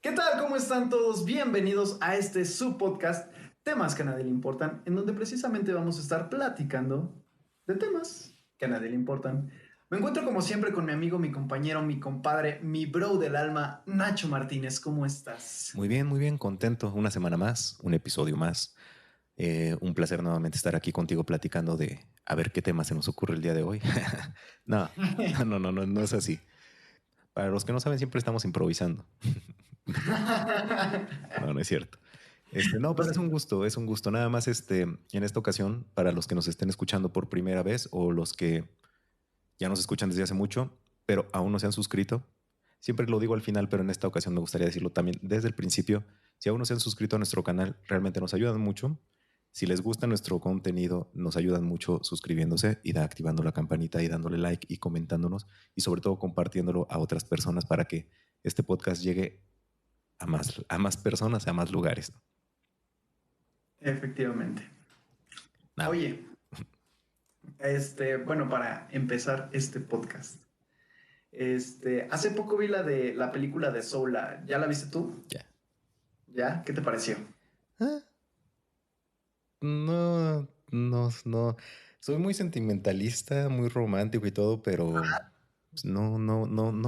¿Qué tal? ¿Cómo están todos? Bienvenidos a este subpodcast, temas que a nadie le importan, en donde precisamente vamos a estar platicando de temas que a nadie le importan. Me encuentro como siempre con mi amigo, mi compañero, mi compadre, mi bro del alma, Nacho Martínez. ¿Cómo estás? Muy bien, contento. Una semana más, un episodio más. Un placer nuevamente estar aquí contigo platicando de a ver qué tema se nos ocurre el día de hoy. No, no es así. Para los que no saben, siempre estamos improvisando. No, no es cierto. No, pues Vas- es un gusto. Nada más, en esta ocasión, para los que nos estén escuchando por primera vez o los que ya nos escuchan desde hace mucho, pero aún no se han suscrito. Siempre lo digo al final, pero en esta ocasión me gustaría decirlo también desde el principio. Si aún no se han suscrito a nuestro canal, realmente nos ayudan mucho. Si les gusta nuestro contenido, nos ayudan mucho suscribiéndose y activando la campanita y dándole like y comentándonos y sobre todo compartiéndolo a otras personas para que este podcast llegue a más personas, a más lugares. Efectivamente. Nada. Oye, bueno, para empezar este podcast, hace poco vi la película de Soul. ¿Ya la viste tú? Ya. ¿Ya? ¿Qué te pareció? Ah, no. Soy muy sentimentalista, muy romántico y todo, pero pues, no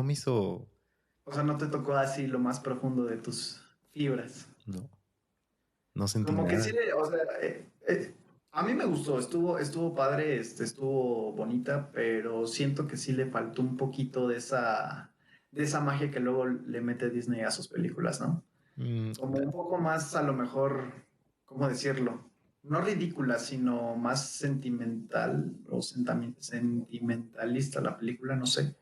me hizo. O sea, no te tocó así lo más profundo de tus fibras. No, no sentí Como que sí, nada. o sea, a mí me gustó, estuvo padre, estuvo bonita, pero siento que sí le faltó un poquito de esa magia que luego le mete Disney a sus películas, ¿no? Mm, Como un poco más, a lo mejor, ¿cómo decirlo? No ridícula, sino más sentimental o sentimentalista la película, no sé.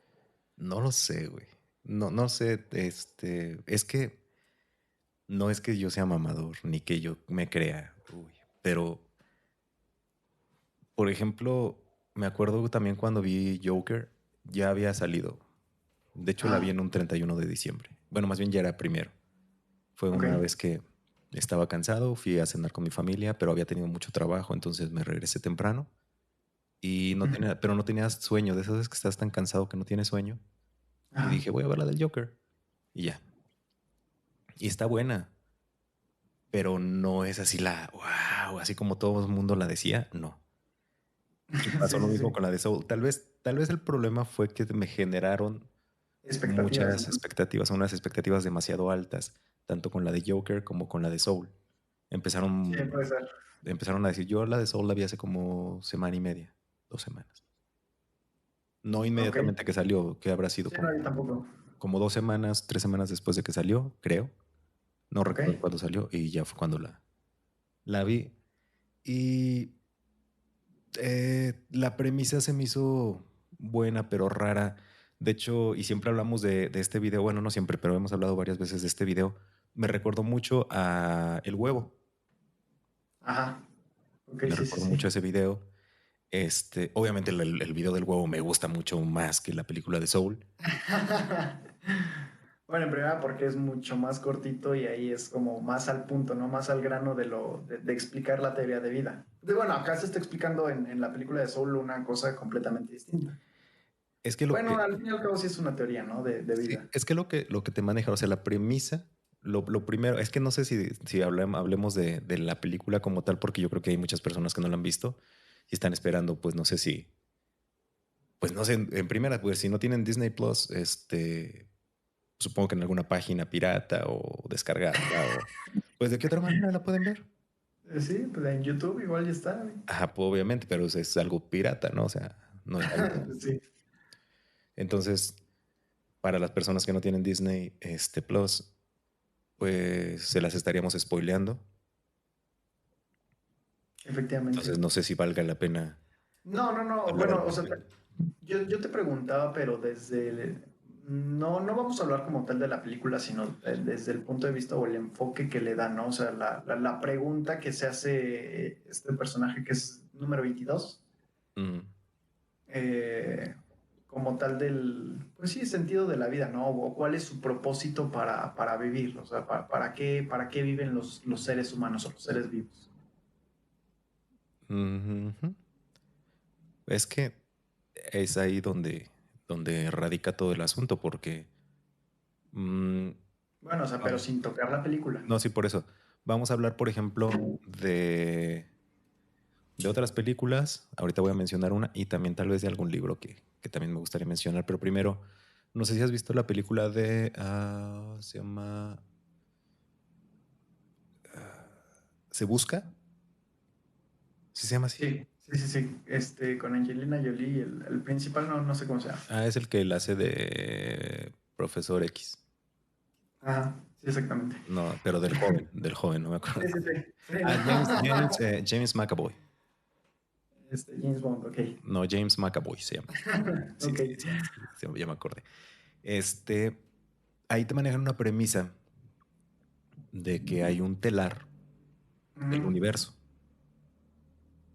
no lo sé, güey. No sé, es que no es que yo sea mamador ni que yo me crea, uy, pero por ejemplo, me acuerdo también cuando vi Joker, ya había salido. De hecho, la vi Ah, en un 31 de diciembre. Bueno, más bien ya era primero. Fue ok. una vez que estaba cansado, fui a cenar con mi familia, pero había tenido mucho trabajo, entonces me regresé temprano y no Ujú. tenía, pero no tenías sueño, de esas veces que estás tan cansado que no tienes sueño. Y Ajá. dije, voy a ver la del Joker. Y ya. Y está buena, pero no es así wow, así como todo el mundo la decía, no. Y pasó Sí, lo sí, mismo sí. con la de Soul. Tal vez el problema fue que me generaron Expectativas, muchas ¿no? expectativas, unas expectativas demasiado altas, tanto con la de Joker como con la de Soul. Sí, Empezaron, puede ser. empezaron a decir, yo la de Soul la vi hace como semana y media, 2 semanas. No Ok. inmediatamente que salió, que habrá sido Sí, no, yo tampoco. como 2 semanas, 3 semanas después de que salió, creo. No Ok. recuerdo cuándo salió y ya fue cuando la vi. Y la premisa se me hizo buena, pero rara. De hecho, y siempre hablamos de este video, bueno, no siempre, pero hemos hablado varias veces de este video. Me recordó mucho a El Huevo. Ajá. Ok, Me sí, sí, recordó sí. mucho a ese video. Obviamente el video del huevo me gusta mucho más que la película de Soul. Bueno, en primera porque es mucho más cortito y ahí es como más al punto, ¿no? Más al grano de explicar la teoría de vida. Bueno, acá se está explicando en la película de Soul una cosa completamente distinta. Es que lo Bueno, que, al fin y al cabo sí es una teoría, ¿no? De sí, vida. es que lo que te maneja, o sea, la premisa, lo primero, es que no sé si hablemos de la película como tal, porque yo creo que hay muchas personas que no la han visto y están esperando, pues no sé si, pues no sé, en primera, pues si no tienen Disney Plus, supongo que en alguna página pirata o descargarla o, pues de qué otra manera la pueden ver. Sí, pues en YouTube igual ya está, güey. Ajá, pues, obviamente, pero es algo pirata, ¿no? O sea, no es algo. Sí, Entonces, para las personas que no tienen Disney Plus, pues se las estaríamos spoileando. efectivamente. Entonces no sé si valga la pena No, no, no. hablar al Bueno, o sea, respecto. yo te preguntaba, pero no, no vamos a hablar como tal de la película, sino desde el punto de vista o el enfoque que le dan, ¿no? O sea, la pregunta que se hace este personaje que es número 22, Mm. eh, como tal pues sí, sentido de la vida, ¿no? O cuál es su propósito para vivir, o sea, para qué viven los seres humanos o los seres vivos. Ujú. Es que es ahí donde radica todo el asunto, porque mm, Bueno, Bueno, o sea, pero Vamos. sin tocar la película. No, sí, por eso. Vamos a hablar, por ejemplo, de otras películas. Ahorita voy a mencionar una y también tal vez de algún libro que también me gustaría mencionar. Pero primero, no sé si has visto la película de... se llama... ¿Se busca? ¿Sí se llama así? Sí, sí, sí, sí. Con Angelina Jolie, el principal no sé cómo se llama. Ah, es el que la hace de Profesor X. Ajá, sí, exactamente. No, pero del joven, no me acuerdo. Sí, sí, sí. Sí, Ah, no. James McAvoy. James Bond, ok. No, James McAvoy se llama. Sí, Ok. sí, sí, sí, ya me acordé. Este, ahí te manejan una premisa de que hay un telar del Ujú. universo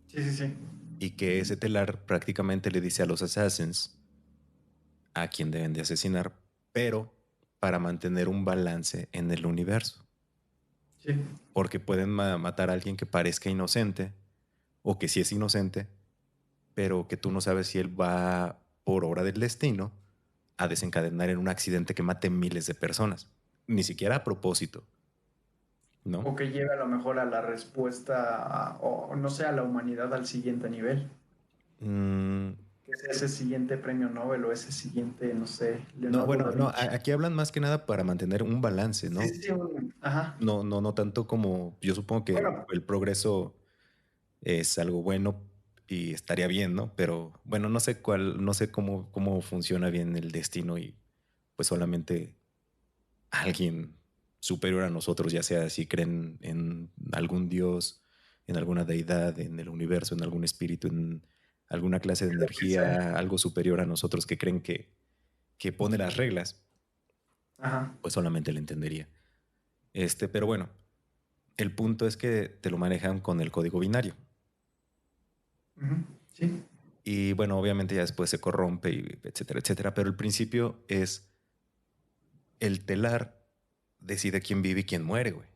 Sí, sí, sí. y que ese telar prácticamente le dice a los assassins a quien deben de asesinar, pero para mantener un balance en el universo. Sí. Porque pueden matar a alguien que parezca inocente o que sí es inocente, pero que tú no sabes si él va por obra del destino a desencadenar en un accidente que mate miles de personas. Ni siquiera a propósito, ¿no? O que lleve a lo mejor a la respuesta, o no sé, a la humanidad al siguiente nivel. Mm, Que sea ese siguiente premio Nobel o ese siguiente, no sé, no, Leonardo da bueno, no, Vinci. aquí hablan más que nada para mantener un balance, Sí, ¿no? sí, sí. Ajá. No, no, no tanto como yo supongo que Bueno, el progreso es algo bueno y estaría bien, ¿no? Pero bueno, no sé no sé cómo funciona bien el destino y pues solamente alguien superior a nosotros, ya sea si creen en algún dios, en alguna deidad, en el universo, en algún espíritu, en alguna clase de lo que sea. energía, algo superior a nosotros que creen que pone las reglas, Ajá. pues solamente le entendería. Pero bueno, el punto es que te lo manejan con el código binario. Ujú. Sí. Y bueno, obviamente ya después se corrompe, y etcétera, etcétera. Pero el principio es el telar decide quién vive y quién muere, güey.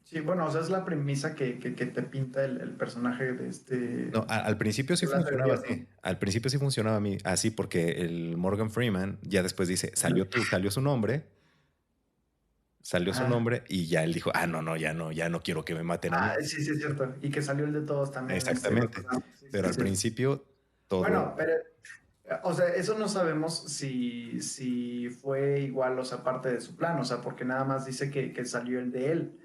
Sí, bueno, o sea, es la premisa que te pinta el personaje de No, al principio sí Nicolás de funcionaba Dios, ¿no? así. Al principio sí funcionaba a mí así porque el Morgan Freeman ya después dice, salió su Ajá. nombre y ya él dijo, no, no, ya no quiero que me maten a mí. Sí, sí, es cierto. Y que salió el de todos también, los Exactamente. demás. Sí, Pero sí, al sí. principio todo, Bueno, pero, o sea, eso no sabemos si fue igual, o sea, parte de su plan, o sea, porque nada más dice que salió el de él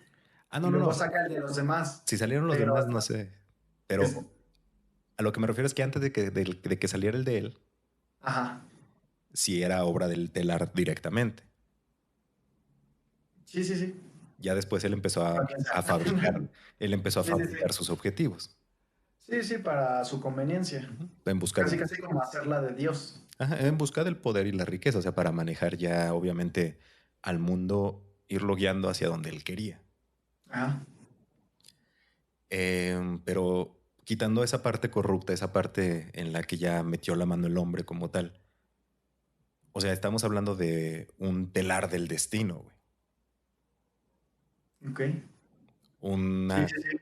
y no, no, luego no. saca el de los demás, Si salieron los pero demás, no sé. es, Pero a lo que me refiero es que antes de que saliera el de él, ajá, sí era obra del telar directamente. sí, sí, sí, Ya después él empezó bueno, quién a sabe. fabricar, él empezó a Sí, sí, fabricar sí, sus objetivos. sí, sí, para su conveniencia, Ujú. En busca casi, casi como hacerla de Dios. ajá, en busca del poder y la riqueza, o sea, para manejar ya obviamente al mundo, irlo guiando hacia donde él quería. Ajá, Pero quitando esa parte corrupta, esa parte en la que ya metió la mano el hombre como tal. O sea, estamos hablando de un telar del destino, güey. ok, sí, Una, sí, sí.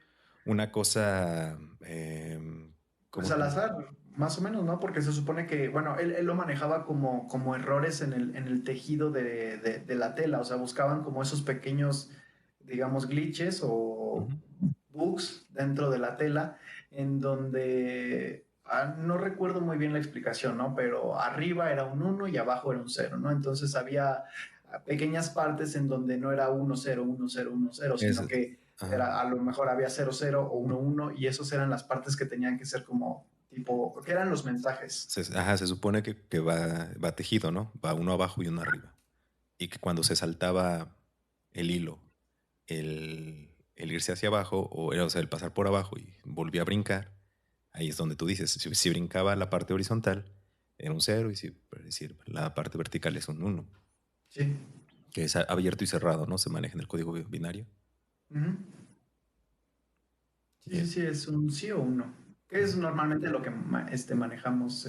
una cosa, Pues ¿cómo al te azar, más o menos, ¿no? Porque se supone que, bueno, él lo manejaba como errores en el tejido de la tela, o sea, buscaban como esos pequeños, digamos, glitches o Ujú. bugs dentro de la tela, en donde, no recuerdo muy bien la explicación, ¿no? Pero arriba era un uno y abajo era un cero, ¿no? Entonces había pequeñas partes en donde no era uno cero uno cero uno cero Es, sino que ajá, era, a lo mejor había cero cero o uno uno y esos eran las partes que tenían que ser como tipo, que eran los mensajes. se supone que va tejido, ¿no? Va uno abajo y uno arriba. Y que cuando se saltaba el hilo, el irse hacia abajo, o sea, el pasar por abajo y volvía a brincar, ahí es donde tú dices, si brincaba la parte horizontal, era un cero, y si por decir, la parte vertical es un uno, Sí. que es abierto y cerrado, ¿no? Se maneja en el código binario. Ujú. Sí, sí, Bien. sí, es un sí o un no. Que es Ujú. normalmente lo que manejamos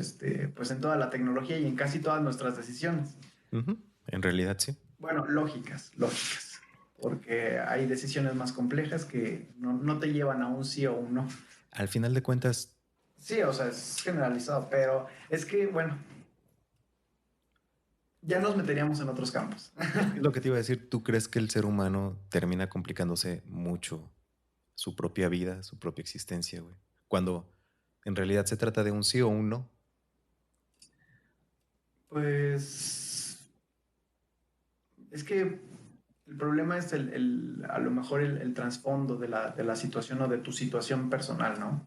pues en toda la tecnología y en casi todas nuestras decisiones. Ujú. En realidad sí. Bueno, lógicas, lógicas. Porque hay decisiones más complejas que no te llevan a un sí o un no. Al final de cuentas, Sí, o sea, es generalizado, pero es que, bueno, ya nos meteríamos en otros campos. Es lo que te iba a decir. ¿Tú crees que el ser humano termina complicándose mucho su propia vida, su propia existencia, güey? Cuando en realidad se trata de un sí o un no. Pues es que el problema es a lo mejor el trasfondo de la situación o de tu situación personal, ¿no?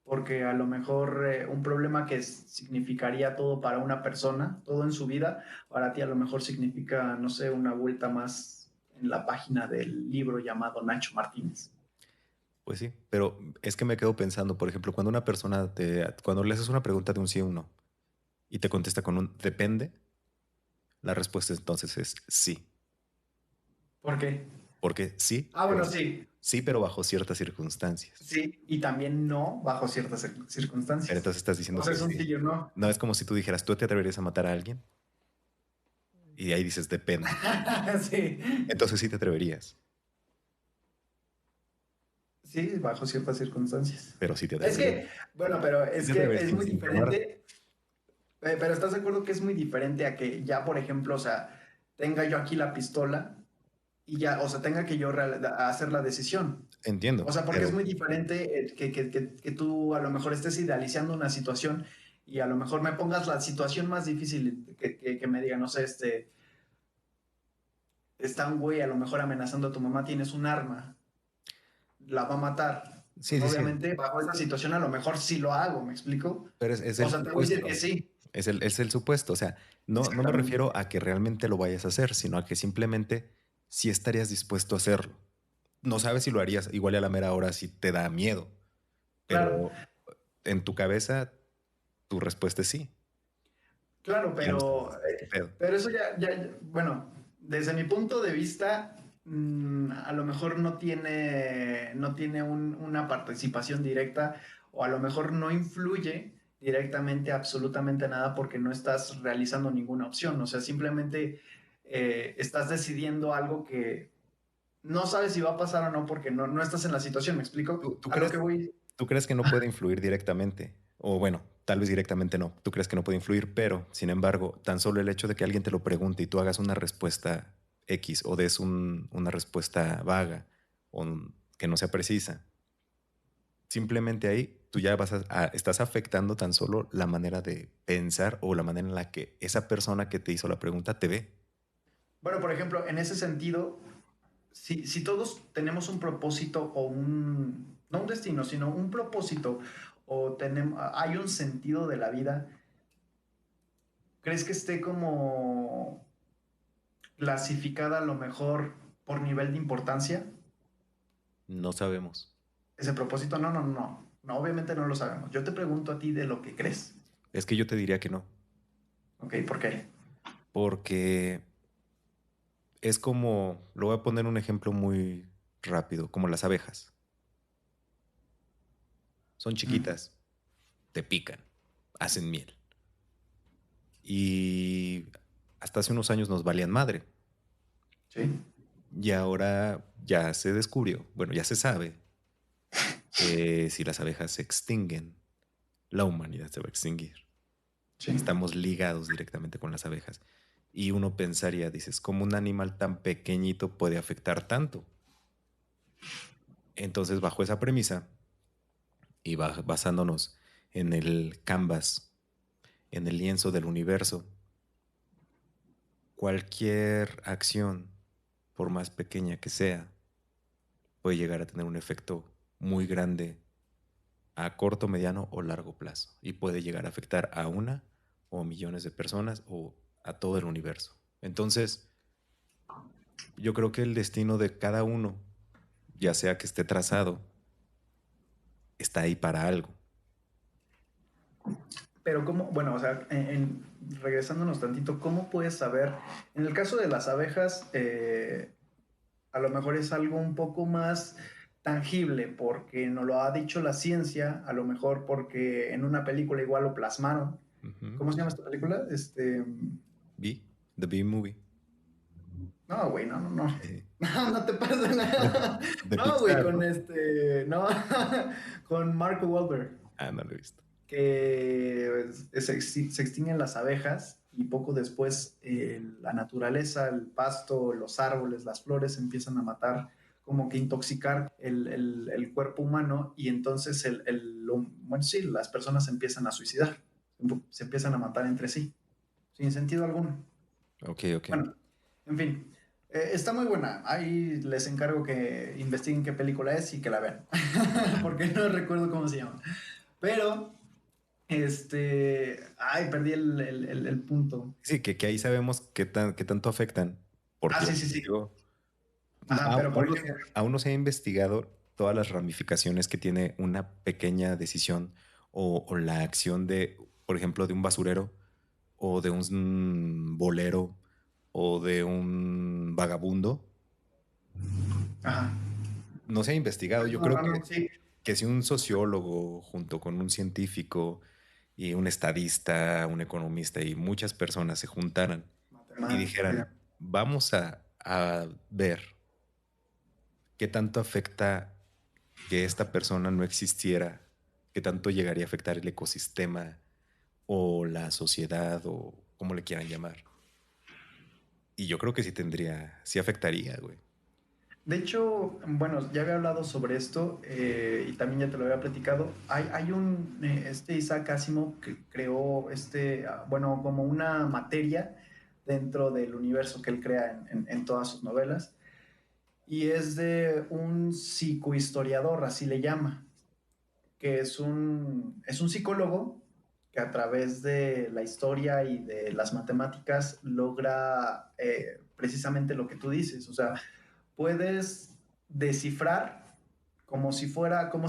Porque a lo mejor un problema que significaría todo para una persona, todo en su vida, para ti a lo mejor significa, no sé, una vuelta más en la página del libro llamado Nacho Martínez. Pues sí, pero es que me quedo pensando, por ejemplo, cuando una persona cuando le haces una pregunta de un sí o un no y te contesta con un depende, la respuesta entonces es sí. ¿Por qué? Porque sí, Ah, bueno, sí, sí, pero bajo ciertas circunstancias. sí, y también no bajo ciertas Pero circunstancias. entonces estás O diciendo sea, que es un sí. sí o no. No es como si tú dijeras, ¿tú te atreverías a matar a alguien? Y ahí dices, depende. Sí, Entonces sí te atreverías, sí, bajo ciertas circunstancias. pero sí te Es atreverías. que, bueno, pero Sí es te que atreverías es muy sin quemar. diferente. Pero ¿estás de acuerdo que es muy diferente a que ya, por ejemplo, o sea, tenga yo aquí la pistola y ya, o sea, tenga que yo hacer la decisión? O Entiendo, sea, porque es pero muy diferente que tú a lo mejor estés idealizando una situación y a lo mejor me pongas la situación más difícil, que me diga, no sé, está un güey a lo mejor amenazando a tu mamá, tienes un arma, la va a matar. sí, Pues sí, sí. obviamente, bajo esa situación a lo mejor sí lo hago, ¿me explico? Pero es O el sea, te voy a decir que supuesto. sí. Es el supuesto. O sea, no me Exactamente. refiero a que realmente lo vayas a hacer, sino a que simplemente sí estarías dispuesto a hacerlo. No sabes si lo harías, igual a la mera hora si te da miedo, Claro, pero en tu cabeza tu respuesta es sí. claro, Ya no sabes qué pedo. pero eso bueno, desde mi punto de vista, a lo mejor no tiene una participación directa o a lo mejor no influye directamente absolutamente nada porque no estás realizando ninguna opción, o sea, simplemente estás decidiendo algo que no sabes si va a pasar o no porque no estás en la situación, ¿me explico? ¿Tú A lo que crees, voy. tú crees que no puede influir directamente? O bueno, tal vez directamente no. Tú crees que no puede influir, pero sin embargo, tan solo el hecho de que alguien te lo pregunte y tú hagas una respuesta X o des una respuesta vaga o que no sea precisa, simplemente ahí tú ya estás afectando tan solo la manera de pensar o la manera en la que esa persona que te hizo la pregunta te ve. Bueno, por ejemplo, en ese sentido, si todos tenemos un propósito o no un destino, sino un propósito o hay un sentido de la vida, ¿crees que esté como clasificada a lo mejor por nivel de importancia No sabemos. ese propósito? No, no, no, no, obviamente no lo sabemos. Yo te pregunto a ti de lo que crees. Es que yo te diría que no, ¿Ok? ¿Por qué? porque es como, lo voy a poner un ejemplo muy rápido, como las abejas. Son Mm, chiquitas, te pican, hacen miel. Y hasta hace unos años nos valían madre. sí, Y ahora ya se descubrió, bueno, ya se sabe que si las abejas se extinguen, la humanidad se va a extinguir. sí. Estamos ligados directamente con las abejas. Y uno pensaría, dices, ¿cómo un animal tan pequeñito puede afectar tanto? Entonces, bajo esa premisa y basándonos en el canvas, en el lienzo del universo, cualquier acción, por más pequeña que sea, puede llegar a tener un efecto muy grande a corto, mediano o largo plazo y puede llegar a afectar a una o millones de personas o a todo el universo. Entonces, yo creo que el destino de cada uno, ya sea que esté trazado, está ahí para algo. Pero cómo, bueno, o sea, regresándonos tantito, ¿cómo puedes saber? En el caso de las abejas, a lo mejor es algo un poco más tangible porque nos lo ha dicho la ciencia, a lo mejor porque en una película igual lo plasmaron. Ujú. ¿Cómo se llama esta película? Bee, The Bee Movie. No, güey, no, no, no. Eh, No, no te pasa nada. de No, güey, Pixar, con ¿no? no, con Mark Wahlberg, Ah, no lo he visto. que se extinguen las abejas y poco después la naturaleza, el pasto, los árboles, las flores empiezan a matar, como que intoxicar el cuerpo humano y entonces bueno, sí, las personas se empiezan a suicidar, se empiezan a matar entre sí, sin sentido alguno. Ok, ok. Bueno, en fin, está muy buena. Ahí les encargo que investiguen qué película es y que la vean, porque no recuerdo cómo se llama. Pero, ay, perdí el punto. Sí, que ahí sabemos qué tanto afectan. Ah, Porque sí, sí, sí. digo, Ajá, pero por ejemplo, aún no se ha investigado todas las ramificaciones que tiene una pequeña decisión o la acción de, por ejemplo, de un basurero o de un bolero o de un vagabundo. ajá, No se ha investigado. Yo no, creo no, no, sí, que si un sociólogo junto con un científico y un estadista, un economista y muchas personas se juntaran y matemática. dijeran, vamos a ver qué tanto afecta que esta persona no existiera, qué tanto llegaría a afectar el ecosistema o la sociedad o como le quieran llamar. Y yo creo que sí afectaría, güey. De hecho, bueno, ya había hablado sobre esto y también ya te lo había platicado. Hay Isaac Asimov que creó bueno, como una materia dentro del universo que él crea en todas sus novelas. Y es de un psicohistoriador, así le llama, que es un psicólogo que a través de la historia y de las matemáticas logra precisamente lo que tú dices. O sea, puedes descifrar como si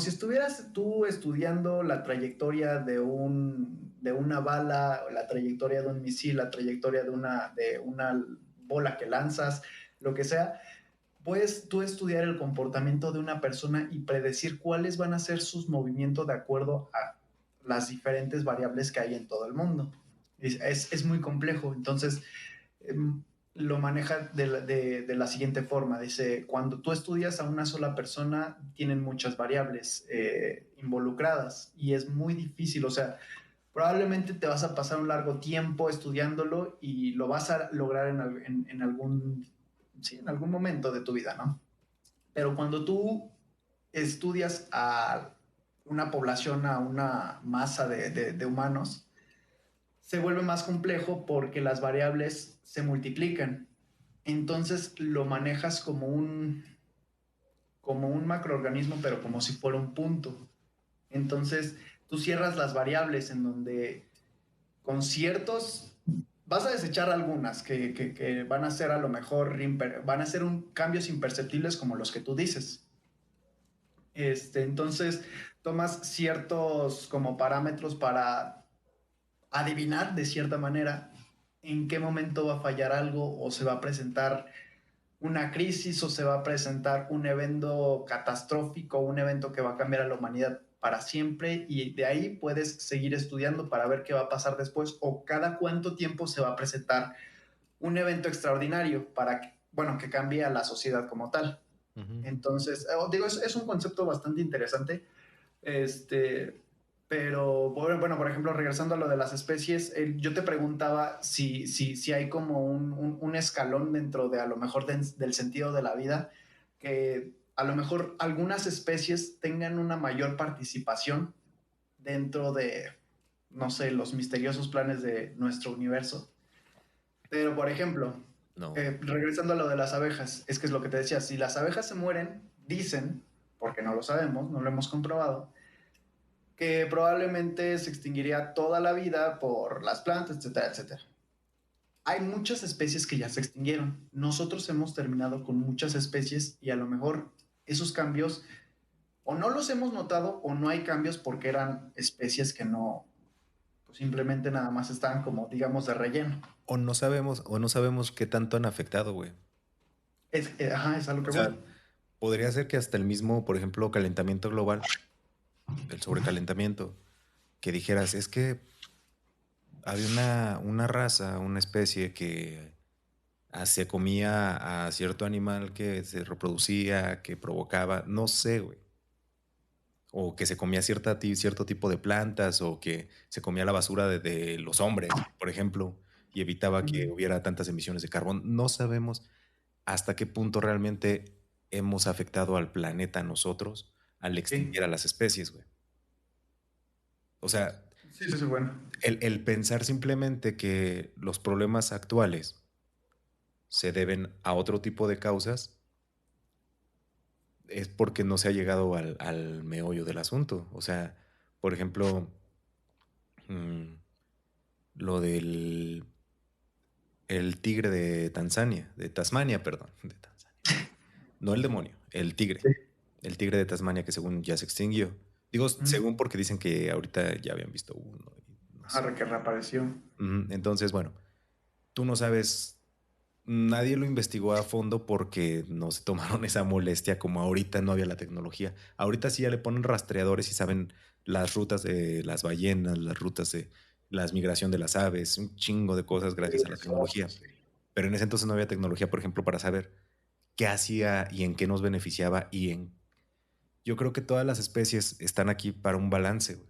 estuvieras tú estudiando la trayectoria de una bala, la trayectoria de un misil, la trayectoria de una bola que lanzas, lo que sea. Puedes tú estudiar el comportamiento de una persona y predecir cuáles van a ser sus movimientos de acuerdo a las diferentes variables que hay en todo el mundo. Es muy complejo. Entonces, lo maneja de la siguiente forma. Dice, cuando tú estudias a una sola persona, tienen muchas variables involucradas y es muy difícil. O sea, probablemente te vas a pasar un largo tiempo estudiándolo y lo vas a lograr en algún, sí, en algún momento de tu vida, ¿no? Pero cuando tú estudias a una población, a una masa de humanos, se vuelve más complejo porque las variables se multiplican. Entonces lo manejas como un macroorganismo, pero como si fuera un punto. Entonces tú cierras las variables en donde con ciertos vas a desechar algunas que van a ser a lo mejor, van a ser cambios imperceptibles como los que tú dices. Entonces tomas ciertos como parámetros para adivinar de cierta manera en qué momento va a fallar algo o se va a presentar una crisis o se va a presentar un evento catastrófico, un evento que va a cambiar a la humanidad para siempre y de ahí puedes seguir estudiando para ver qué va a pasar después o cada cuánto tiempo se va a presentar un evento extraordinario para que, bueno, que cambie a la sociedad como tal. Ujú. Entonces, digo, es un concepto bastante interesante. Este, pero, bueno, por ejemplo, regresando a lo de las especies, yo te preguntaba si hay como un escalón dentro de a lo mejor del sentido de la vida, que a lo mejor algunas especies tengan una mayor participación dentro de, no sé, los misteriosos planes de nuestro universo. Pero, por ejemplo, No. regresando a lo de las abejas, es que es lo que te decía, si las abejas se mueren, dicen, porque no lo sabemos, no lo hemos comprobado, que probablemente se extinguiría toda la vida por las plantas, etcétera, etcétera. Hay muchas especies que ya se extinguieron. Nosotros hemos terminado con muchas especies y a lo mejor esos cambios o no los hemos notado o no hay cambios porque eran especies que no, pues simplemente nada más estaban como, digamos, de relleno. O no sabemos qué tanto han afectado, güey. Ajá, es a lo O que voy. sea, podría ser que hasta el mismo, por ejemplo, calentamiento global, el sobrecalentamiento, que dijeras, es que había una raza, una especie que se comía a cierto animal que se reproducía, que provocaba, no sé, güey. O que se comía cierto tipo de plantas, o que se comía la basura de los hombres, por ejemplo. y evitaba que Ujú. hubiera tantas emisiones de carbón. No sabemos hasta qué punto realmente hemos afectado al planeta nosotros al Sí, extinguir a las especies, güey. O sea, sí, sí, sí, bueno. el pensar simplemente que los problemas actuales se deben a otro tipo de causas es porque no se ha llegado al meollo del asunto. O sea, por ejemplo, mm, lo del el tigre de Tanzania, de Tasmania, perdón, de Tanzania. No el demonio, el tigre. Sí. El tigre de Tasmania que según ya se extinguió. Digo, Ujú. según porque dicen que ahorita ya habían visto uno y no sé. Ajá, que reapareció. Ujú. Entonces, bueno, tú no sabes, nadie lo investigó a fondo porque no se tomaron esa molestia como ahorita no había la tecnología. Ahorita sí ya le ponen rastreadores y saben las rutas de las ballenas, las rutas de la migración de las aves, un chingo de cosas Sí, gracias a la de tecnología. cosas, sí. Pero en ese entonces no había tecnología, por ejemplo, para saber qué hacía y en qué nos beneficiaba y en... Yo creo que todas las especies están aquí para un balance, güey.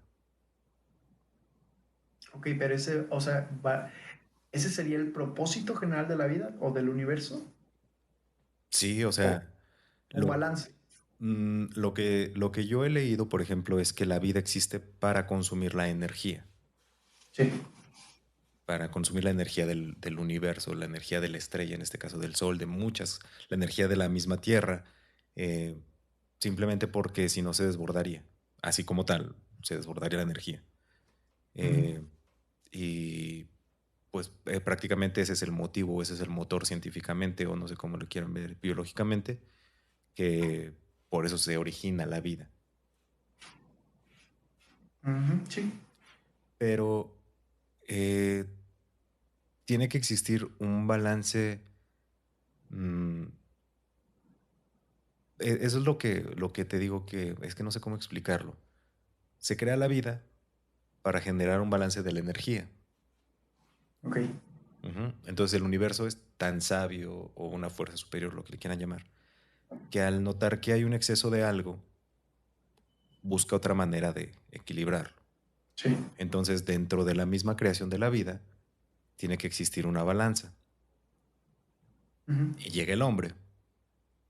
Ok, pero ese, o sea, ¿ese sería el propósito general de la vida o del universo? Sí, o ¿O sea, un lo, balance? lo que yo he leído, por ejemplo, es que la vida existe Sí. para consumir la energía del universo, la energía de la estrella, en este caso del sol, de muchas, la energía de la misma Tierra, eh, simplemente porque si no se desbordaría, así como tal, se desbordaría la energía. Ujú. Eh, y pues prácticamente ese es el motivo, ese es el motor científicamente, o no sé cómo lo quieran ver biológicamente, que por eso se origina la vida. Ujú, sí. Pero eh, tiene que existir un balance. mm, Eso es lo que te digo que es que no sé cómo explicarlo. Se crea la vida para generar un balance de la energía. Ok. Ujú. Entonces el universo es tan sabio o una fuerza superior, lo que le quieran llamar, que al notar que hay un exceso de algo, busca otra manera de equilibrarlo. Sí. Entonces dentro de la misma creación de la vida, tiene que existir una balanza. Ujú. Y llega el hombre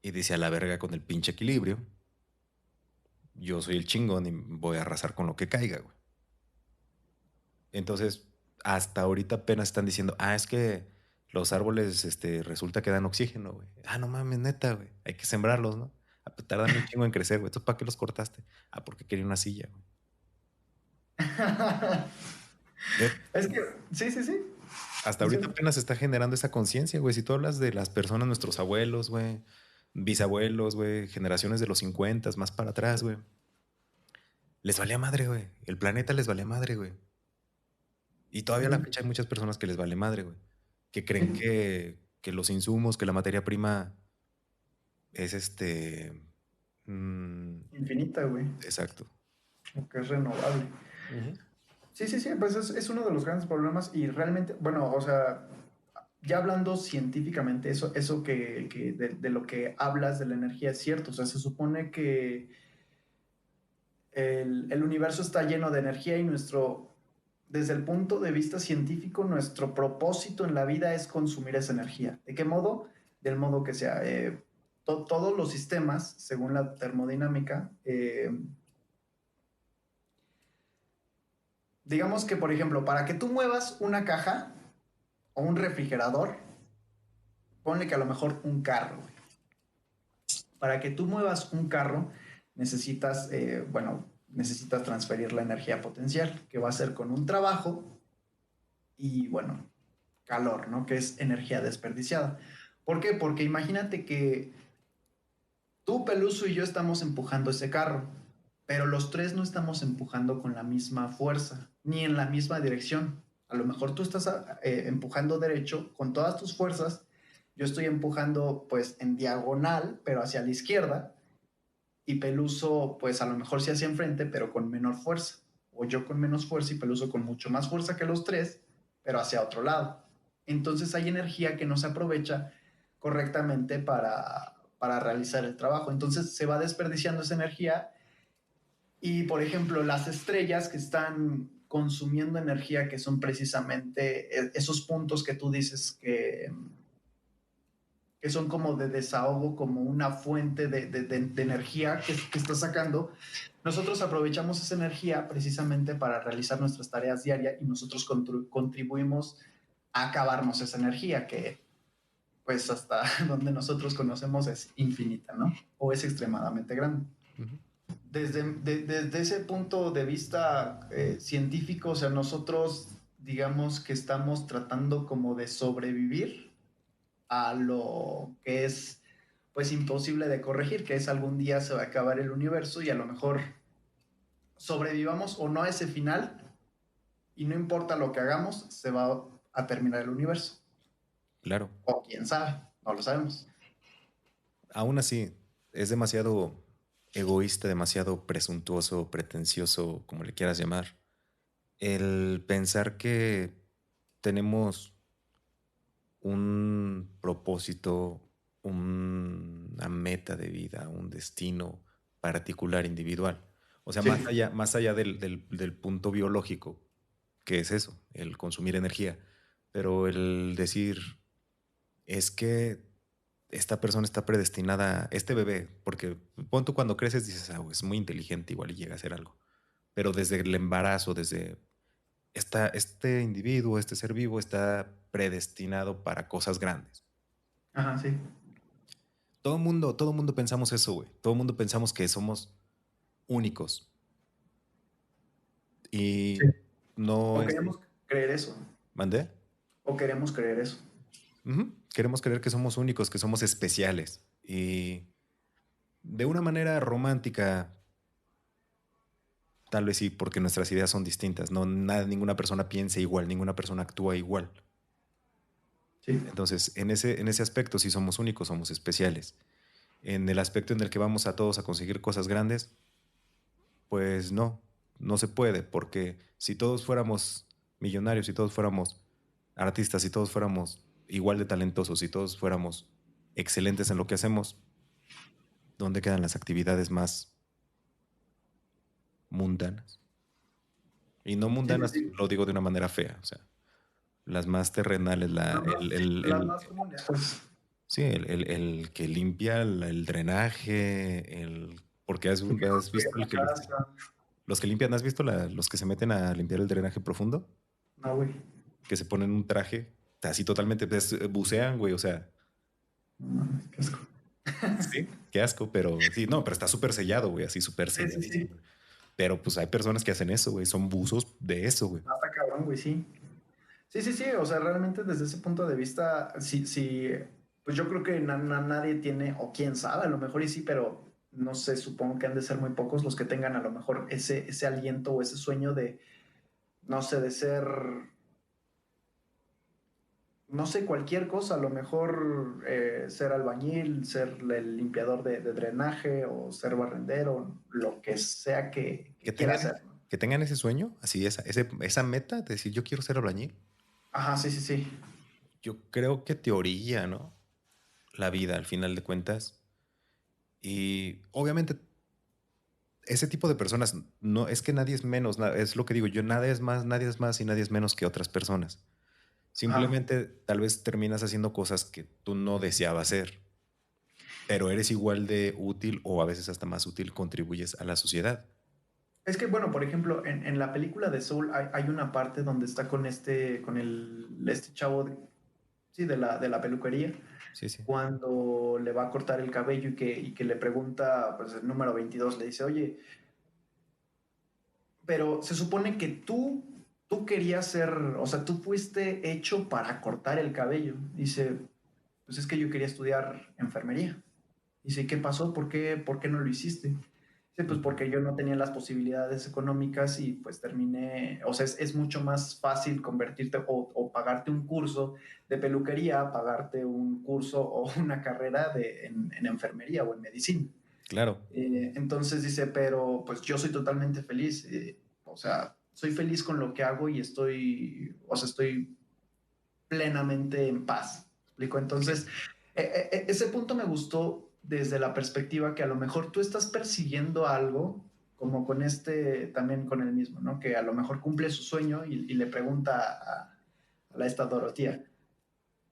y dice a la verga con el pinche equilibrio, yo soy el chingón y voy a arrasar con lo que caiga, güey. Entonces, hasta ahorita apenas están diciendo, es que los árboles, resulta que dan oxígeno, güey. No mames, neta, güey. Hay que sembrarlos, ¿no? Pues tardan un chingo en crecer, güey. ¿Entonces para qué los cortaste? Porque quería una silla, güey. ¿Ves? Es que, sí, sí, sí. Hasta ahorita Funciona. apenas se está generando esa conciencia, güey. Si tú hablas de las personas, nuestros abuelos, güey, bisabuelos, güey, generaciones de los 50 más para atrás, güey. Les valía madre, güey. El planeta les valía madre, güey. Y todavía a la Ujú. fecha hay muchas personas que les vale madre, güey. Que creen Sí. que los insumos, que la materia prima es Infinita, güey. exacto. Que es renovable. Ujú. Sí, sí, sí, pues es uno de los grandes problemas y realmente, bueno, o sea, ya hablando científicamente, eso que de lo que hablas de la energía es cierto, o sea, se supone que el universo está lleno de energía y desde el punto de vista científico, nuestro propósito en la vida es consumir esa energía. ¿De qué modo? Del modo que sea. Todos los sistemas, según la termodinámica, digamos que, por ejemplo, para que tú muevas una caja o un refrigerador, ponle que a lo mejor un carro. Para que tú muevas un carro, necesitas, bueno, necesitas transferir la energía potencial, que va a ser con un trabajo y, bueno, calor, ¿no? Que es energía desperdiciada. ¿Por qué? Porque imagínate que tú, Peluso y yo estamos empujando ese carro, pero los tres no estamos empujando con la misma fuerza, ni en la misma dirección. A lo mejor tú estás empujando derecho con todas tus fuerzas, yo estoy empujando pues en diagonal, pero hacia la izquierda, y Peluso pues a lo mejor sí hacia enfrente, pero con menor fuerza. O yo con menos fuerza y Peluso con mucho más fuerza que los tres, pero hacia otro lado. Entonces hay energía que no se aprovecha correctamente para realizar el trabajo. Entonces se va desperdiciando esa energía y, por ejemplo, las estrellas que están consumiendo energía, que son precisamente esos puntos que tú dices que son como de desahogo, como una fuente de energía que está sacando. Nosotros aprovechamos esa energía precisamente para realizar nuestras tareas diarias y nosotros contribuimos a acabarnos esa energía que pues hasta donde nosotros conocemos es infinita, ¿no? O es extremadamente grande. Ujú. Desde ese punto de vista científico, o sea, nosotros digamos que estamos tratando como de sobrevivir a lo que es pues imposible de corregir, que es algún día se va a acabar el universo y a lo mejor sobrevivamos o no a ese final y no importa lo que hagamos, se va a terminar el universo. Claro. O quién sabe, no lo sabemos. Aún así, es demasiado egoísta, demasiado presuntuoso, pretencioso, como le quieras llamar, el pensar que tenemos un propósito, una meta de vida, un destino particular, individual. O sea, Sí, más allá del punto biológico, que es eso, el consumir energía, pero el decir, es que esta persona está predestinada, este bebé, porque pon tú cuando creces dices, ah, es muy inteligente, igual y llega a hacer algo. Pero desde el embarazo, desde este individuo, este ser vivo está predestinado para cosas grandes. ajá, sí. Todo mundo pensamos eso, güey. Todo mundo pensamos que somos únicos. Sí. Y no O es. queremos creer eso. ¿Mandé? O queremos creer eso. Ujú. Queremos creer que somos únicos, que somos especiales. Y de una manera romántica, tal vez sí, porque nuestras ideas son distintas. No, ninguna persona piensa igual, ninguna persona actúa igual. Sí. Entonces, en ese aspecto sí somos únicos, somos especiales. En el aspecto en el que vamos a todos a conseguir cosas grandes, pues no, no se puede, porque si todos fuéramos millonarios, si todos fuéramos artistas, si todos fuéramos igual de talentosos, si todos fuéramos excelentes en lo que hacemos, ¿dónde quedan las actividades más mundanas? Y no Sí, sí, mundanas, sí. lo digo de una manera fea, o sea, las más terrenales, Las más comunes, pues. sí, el que limpia el drenaje, porque has visto La casa. los que limpian, ¿has visto los que se meten a limpiar el drenaje profundo? No, güey. Que se ponen un traje así totalmente, pues, bucean, güey, o sea, No mames, qué asco. sí, qué asco, pero sí, no, pero está súper sellado, güey, así súper Sí, sí, sí. selladísimo. Pero pues hay personas que hacen eso, güey, son buzos de eso, güey. Hasta cabrón, güey, sí. Sí, sí, sí. O sea, realmente desde ese punto de vista, sí, sí. Pues yo creo que nadie tiene, o quién sabe, a lo mejor y sí, pero no sé, supongo que han de ser muy pocos los que tengan a lo mejor ese aliento o ese sueño de, no sé, de ser no sé, cualquier cosa, a lo mejor ser albañil, ser el limpiador de drenaje o ser barrendero, lo que sea Que que quiera tengan, hacer, ¿no? que tengan ese sueño, así, esa meta de decir, yo quiero ser albañil. Ajá, sí, sí, sí. Yo creo que teoría, ¿no? La vida, al final de cuentas. Y obviamente ese tipo de personas, no es que nadie es menos, es lo que digo, yo nadie es más y nadie es menos que otras personas. Ajá. Simplemente tal vez terminas haciendo cosas que tú no deseabas hacer, pero eres igual de útil o a veces hasta más útil, contribuyes a la sociedad. Es que, bueno, por ejemplo, en la película de Soul hay una parte donde está con este chavo, sí, de la peluquería, Sí, sí. cuando le va a cortar el cabello y que le pregunta, pues el número 22 le dice, oye, pero se supone que tú querías ser, o sea, tú fuiste hecho para cortar el cabello. Dice, pues es que yo quería estudiar enfermería. Dice, ¿qué pasó? Por qué no lo hiciste? Dice, pues Ujú. porque yo no tenía las posibilidades económicas y pues terminé, o sea, es mucho más fácil convertirte o pagarte un curso de peluquería, pagarte un curso o una carrera en enfermería o en medicina. Claro, Entonces dice, pero pues yo soy totalmente feliz, o sea, soy feliz con lo que hago y estoy, o sea, estoy plenamente en paz. ¿Explico? sí, Entonces, ese punto me gustó desde la perspectiva que a lo mejor tú estás persiguiendo algo, como con también con el mismo, ¿no? Que a lo mejor cumple su sueño y le pregunta a esta Dorotía.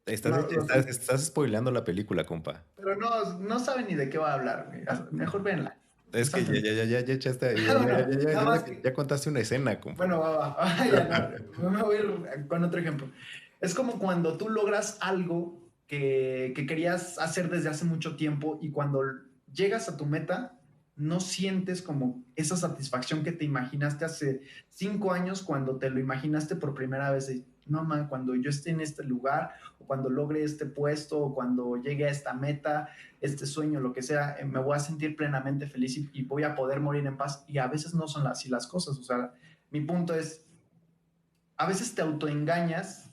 No, Estás spoileando la película, compa. pero no sabe ni de qué va a hablar, güey. Mejor véanla. Es que Exactamente. ya echaste, Bueno, nada más que, ya contaste una escena, compa. bueno, ya no, me voy a ir con otro ejemplo. Es como cuando tú logras algo que querías hacer desde hace mucho tiempo y cuando llegas a tu meta, no sientes como esa satisfacción que te imaginaste hace 5 años cuando te lo imaginaste por primera vez. No, man, cuando yo esté en este lugar, o cuando logre este puesto, o cuando llegue a esta meta, este sueño, lo que sea, me voy a sentir plenamente feliz y voy a poder morir en paz. Y a veces no son así las cosas. O sea, mi punto es, a veces te autoengañas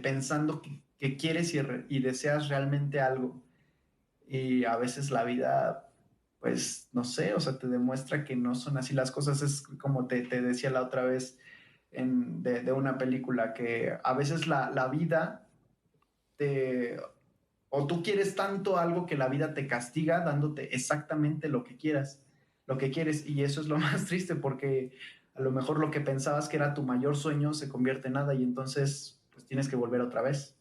pensando que quieres y deseas realmente algo. Y a veces la vida, pues, no sé, o sea, te demuestra que no son así las cosas. Es como te decía la otra vez de una película, que a veces la vida te... O tú quieres tanto algo que la vida te castiga dándote exactamente lo que quieras, lo que quieres. Y eso es lo más triste porque a lo mejor lo que pensabas que era tu mayor sueño se convierte en nada y entonces pues tienes que volver otra vez.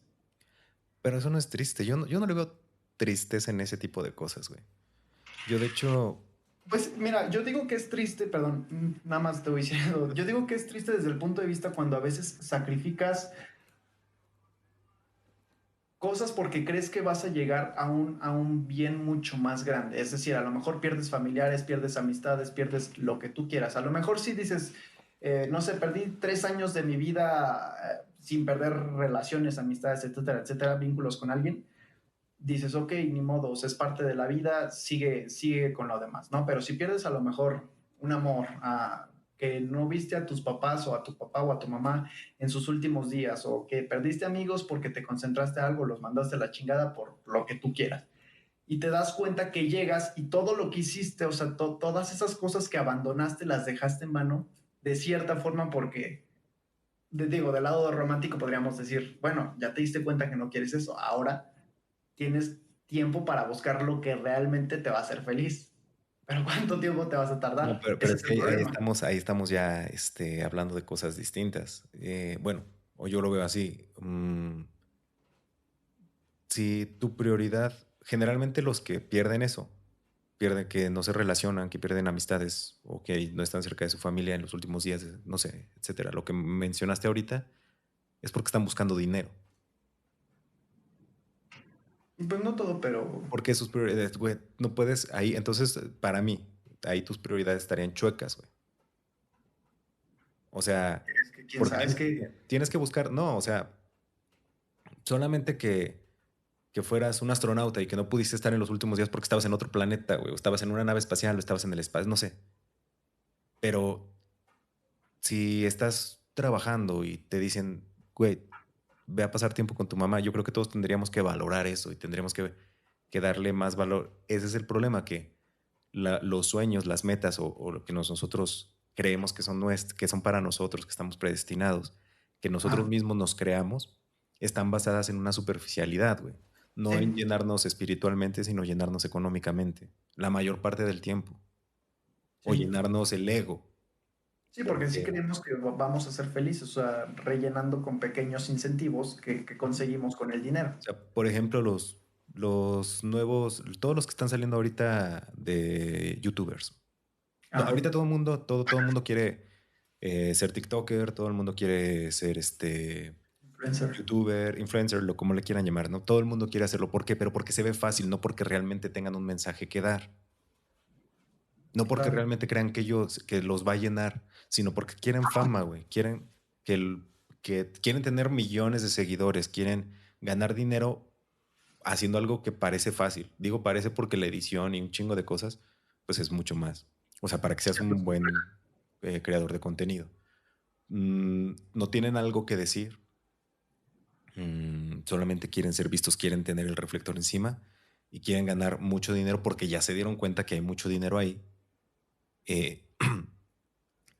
Pero eso no es triste. Yo no le veo tristeza en ese tipo de cosas, güey. Yo, de hecho, Pues mira, yo digo que es triste, perdón, nada más te voy diciendo, yo digo que es triste desde el punto de vista cuando a veces sacrificas cosas porque crees que vas a llegar a un bien mucho más grande. Es decir, a lo mejor pierdes familiares, pierdes amistades, pierdes lo que tú quieras. A lo mejor sí dices, no sé, perdí 3 años de mi vida sin perder relaciones, amistades, etcétera, etcétera, vínculos con alguien. Dices, ok, ni modo, o sea, es parte de la vida, sigue con lo demás, ¿no? Pero si pierdes a lo mejor un amor, que no viste a tus papás o a tu papá o a tu mamá en sus últimos días, o que perdiste amigos porque te concentraste en algo, los mandaste a la chingada por lo que tú quieras, y te das cuenta que llegas y todo lo que hiciste, o sea, todas esas cosas que abandonaste las dejaste en mano, de cierta forma, porque, digo, del lado romántico podríamos decir, bueno, ya te diste cuenta que no quieres eso, ahora tienes tiempo para buscar lo que realmente te va a hacer feliz. Pero ¿cuánto tiempo te vas a no, tardar? pero Ese es es el que problema. ahí estamos ya hablando de cosas distintas. Bueno, o yo lo veo así. Si tu prioridad, generalmente los que pierden eso, pierden que no se relacionan, que pierden amistades o que no están cerca de su familia en los últimos días, no sé, etcétera. Lo que mencionaste ahorita es porque están buscando dinero. Pues no todo, pero Porque sus prioridades, güey, no puedes ahí. Entonces, para mí, ahí tus prioridades estarían chuecas, güey. O sea, es que quién porque sabe, es que tienes que buscar, no, o sea, solamente que fueras un astronauta y que no pudiste estar en los últimos días porque estabas en otro planeta, güey, o estabas en una nave espacial o estabas en el espacio, no sé. Pero si estás trabajando y te dicen, güey, ve a pasar tiempo con tu mamá, yo creo que todos tendríamos que valorar eso y tendríamos que darle más valor. Ese es el problema, que los sueños, las metas o lo que nosotros creemos que son, que son para nosotros, que estamos predestinados, que nosotros ah, mismos nos creamos, están basadas en una superficialidad, güey. No en sí, llenarnos espiritualmente, sino llenarnos económicamente, la mayor parte del tiempo, o sí. llenarnos el ego. Sí, porque sí Porque, creemos que vamos a ser felices, o sea, rellenando con pequeños incentivos que conseguimos con el dinero. o sea, por ejemplo, los nuevos, todos los que están saliendo ahorita de YouTubers. No, Ajá. ahorita todo el mundo quiere ser TikToker, todo el mundo quiere ser Influencer. YouTuber, influencer, lo como le quieran llamar, ¿no? Todo el mundo quiere hacerlo. ¿Por qué? Pero porque se ve fácil, no porque realmente tengan un mensaje que dar. No Sí, porque claro. realmente crean que los va a llenar, sino porque quieren fama, güey. Quieren que quieren tener millones de seguidores, quieren ganar dinero haciendo algo que parece fácil. Digo parece porque la edición y un chingo de cosas, pues es mucho más. O sea, para que seas un buen creador de contenido. No tienen algo que decir, solamente quieren ser vistos, quieren tener el reflector encima y quieren ganar mucho dinero porque ya se dieron cuenta que hay mucho dinero ahí, eh,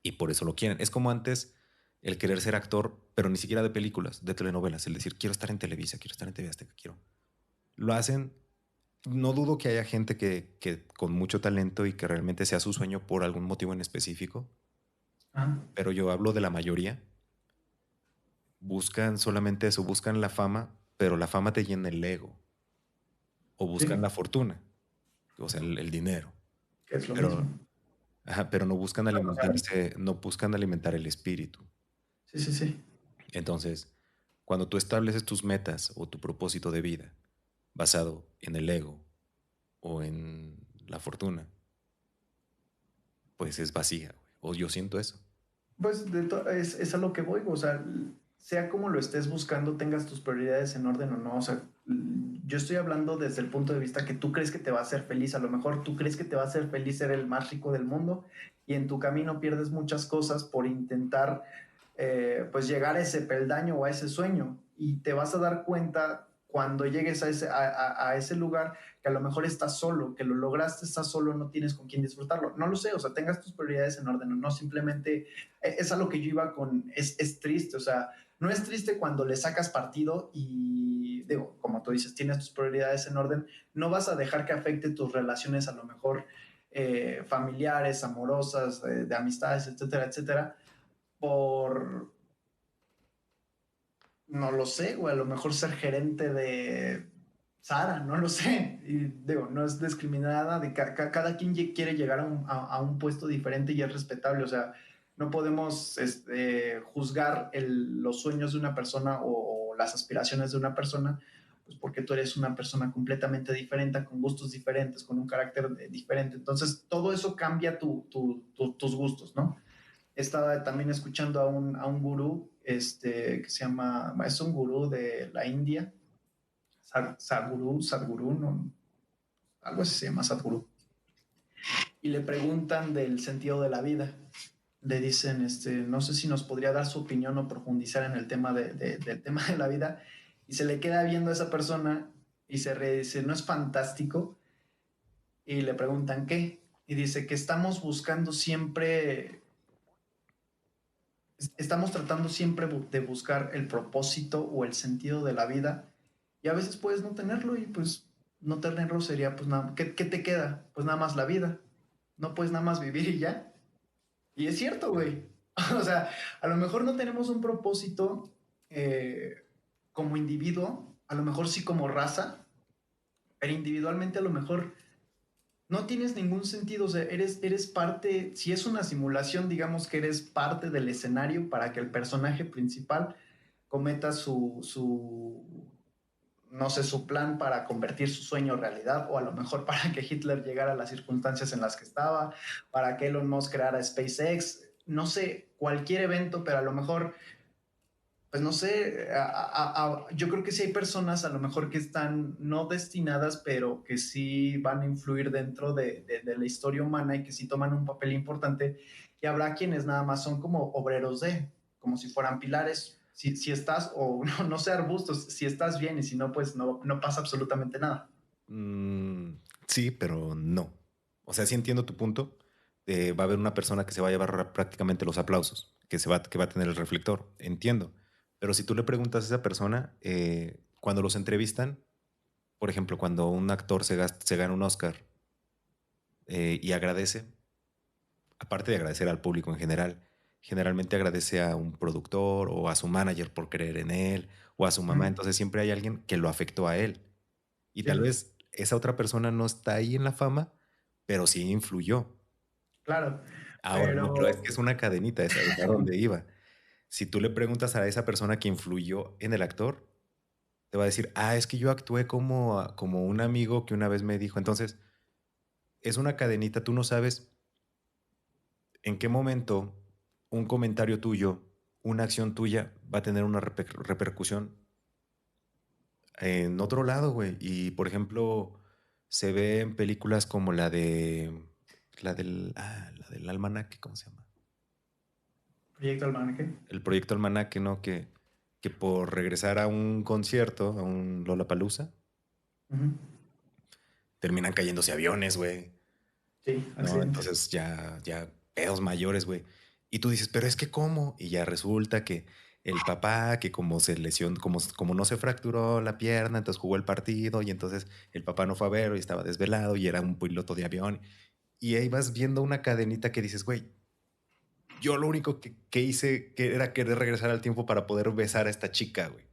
y por eso lo quieren. Es como antes el querer ser actor, pero ni siquiera de películas, de telenovelas, el decir quiero estar en Televisa, quiero estar en TV Azteca, quiero. Lo hacen No dudo que haya gente que con mucho talento y que realmente sea su sueño por algún motivo en específico, Ah, pero yo hablo de la mayoría. Buscan solamente eso, buscan la fama, pero la fama te llena el ego. O buscan sí, la fortuna, o sea, el dinero. que es lo mismo. Pero, ajá, pero no buscan Bueno, o sea, alimentarse, no buscan alimentar el espíritu. sí, sí, sí. Entonces, cuando tú estableces tus metas o tu propósito de vida basado en el ego o en la fortuna, pues es vacía, güey. O yo siento eso. Pues es a lo que voy, o sea, sea como lo estés buscando, tengas tus prioridades en orden o no, o sea, yo estoy hablando desde el punto de vista que tú crees que te va a hacer feliz, a lo mejor tú crees que te va a hacer feliz ser el más rico del mundo y en tu camino pierdes muchas cosas por intentar pues llegar a ese peldaño o a ese sueño y te vas a dar cuenta cuando llegues a ese lugar que a lo mejor estás solo, que lo lograste, estás solo, no tienes con quién disfrutarlo. No lo sé, o sea, tengas tus prioridades en orden o no, simplemente es a lo que yo iba con, es triste, o sea, no es triste cuando le sacas partido y, digo, como tú dices, tienes tus prioridades en orden, no vas a dejar que afecte tus relaciones a lo mejor familiares, amorosas, de amistades, etcétera, etcétera, por, no lo sé, güey, a lo mejor ser gerente de Sara, no lo sé. Y digo, no es discriminada, de cada quien quiere llegar a un puesto diferente y es respetable, o sea, no podemos juzgar los sueños de una persona o las aspiraciones de una persona, pues porque tú eres una persona completamente diferente, con gustos diferentes, con un carácter diferente. Entonces, todo eso cambia tus gustos, ¿no? Estaba también escuchando a un gurú que se llama, es un gurú de la India, Sadhguru, no, algo así se llama Sadhguru, y le preguntan del sentido de la vida. Le dicen, no sé si nos podría dar su opinión o profundizar en el tema del tema de la vida, y se le queda viendo a esa persona y se dice, ¿no es fantástico? Y le preguntan qué, y dice que estamos tratando siempre de buscar el propósito o el sentido de la vida y a veces puedes no tenerlo y pues no tenerlo sería pues nada, ¿qué te queda? Pues nada más la vida, no puedes nada más vivir y ya. Y es cierto, güey. O sea, a lo mejor no tenemos un propósito como individuo, a lo mejor sí como raza, pero individualmente a lo mejor no tienes ningún sentido, o sea, eres parte, si es una simulación, digamos que eres parte del escenario para que el personaje principal cometa no sé, su plan para convertir su sueño en realidad, o a lo mejor para que Hitler llegara a las circunstancias en las que estaba, para que Elon Musk creara SpaceX, no sé, cualquier evento, pero a lo mejor pues no sé, yo creo que sí hay personas a lo mejor que están no destinadas, pero que sí van a influir dentro de la historia humana y que sí toman un papel importante. Y habrá quienes nada más son como obreros como si fueran pilares. Si estás, o no, no sé, arbustos, si estás bien y si no, pues no pasa absolutamente nada. Mm, sí, pero no. O sea, sí entiendo tu punto. Va a haber una persona que se va a llevar prácticamente los aplausos, que va a tener el reflector. Entiendo. Pero si tú le preguntas a esa persona, cuando los entrevistan, por ejemplo, cuando un actor se gana un Oscar y agradece, aparte de agradecer al público en general, generalmente agradece a un productor o a su manager por creer en él o a su mamá. Mm, Entonces siempre hay alguien que lo afectó a él. Y tal sí, vez esa otra persona no está ahí en la fama, pero sí influyó. claro, Ahora, no, pero es pero que es una cadenita, esa es a donde iba. Si tú le preguntas a esa persona que influyó en el actor, te va a decir, ah, es que yo actué como un amigo que una vez me dijo. Entonces, es una cadenita, tú no sabes en qué momento un comentario tuyo, una acción tuya va a tener una repercusión en otro lado, güey. Y por ejemplo, se ve en películas como la del almanaque, ¿cómo se llama? Proyecto Almanaque. El proyecto Almanaque, ¿no? Que por regresar a un concierto, a un Lollapalooza, Ujú. terminan cayéndose aviones, güey. Sí, ¿No? accidente. Entonces ya pedos mayores, güey. Y tú dices, pero es que ¿cómo? Y ya resulta que el papá que como se lesionó, como no se fracturó la pierna, entonces jugó el partido y entonces el papá no fue a verlo y estaba desvelado y era un piloto de avión. Y ahí vas viendo una cadenita que dices, güey, yo lo único que hice que era querer regresar al tiempo para poder besar a esta chica, güey.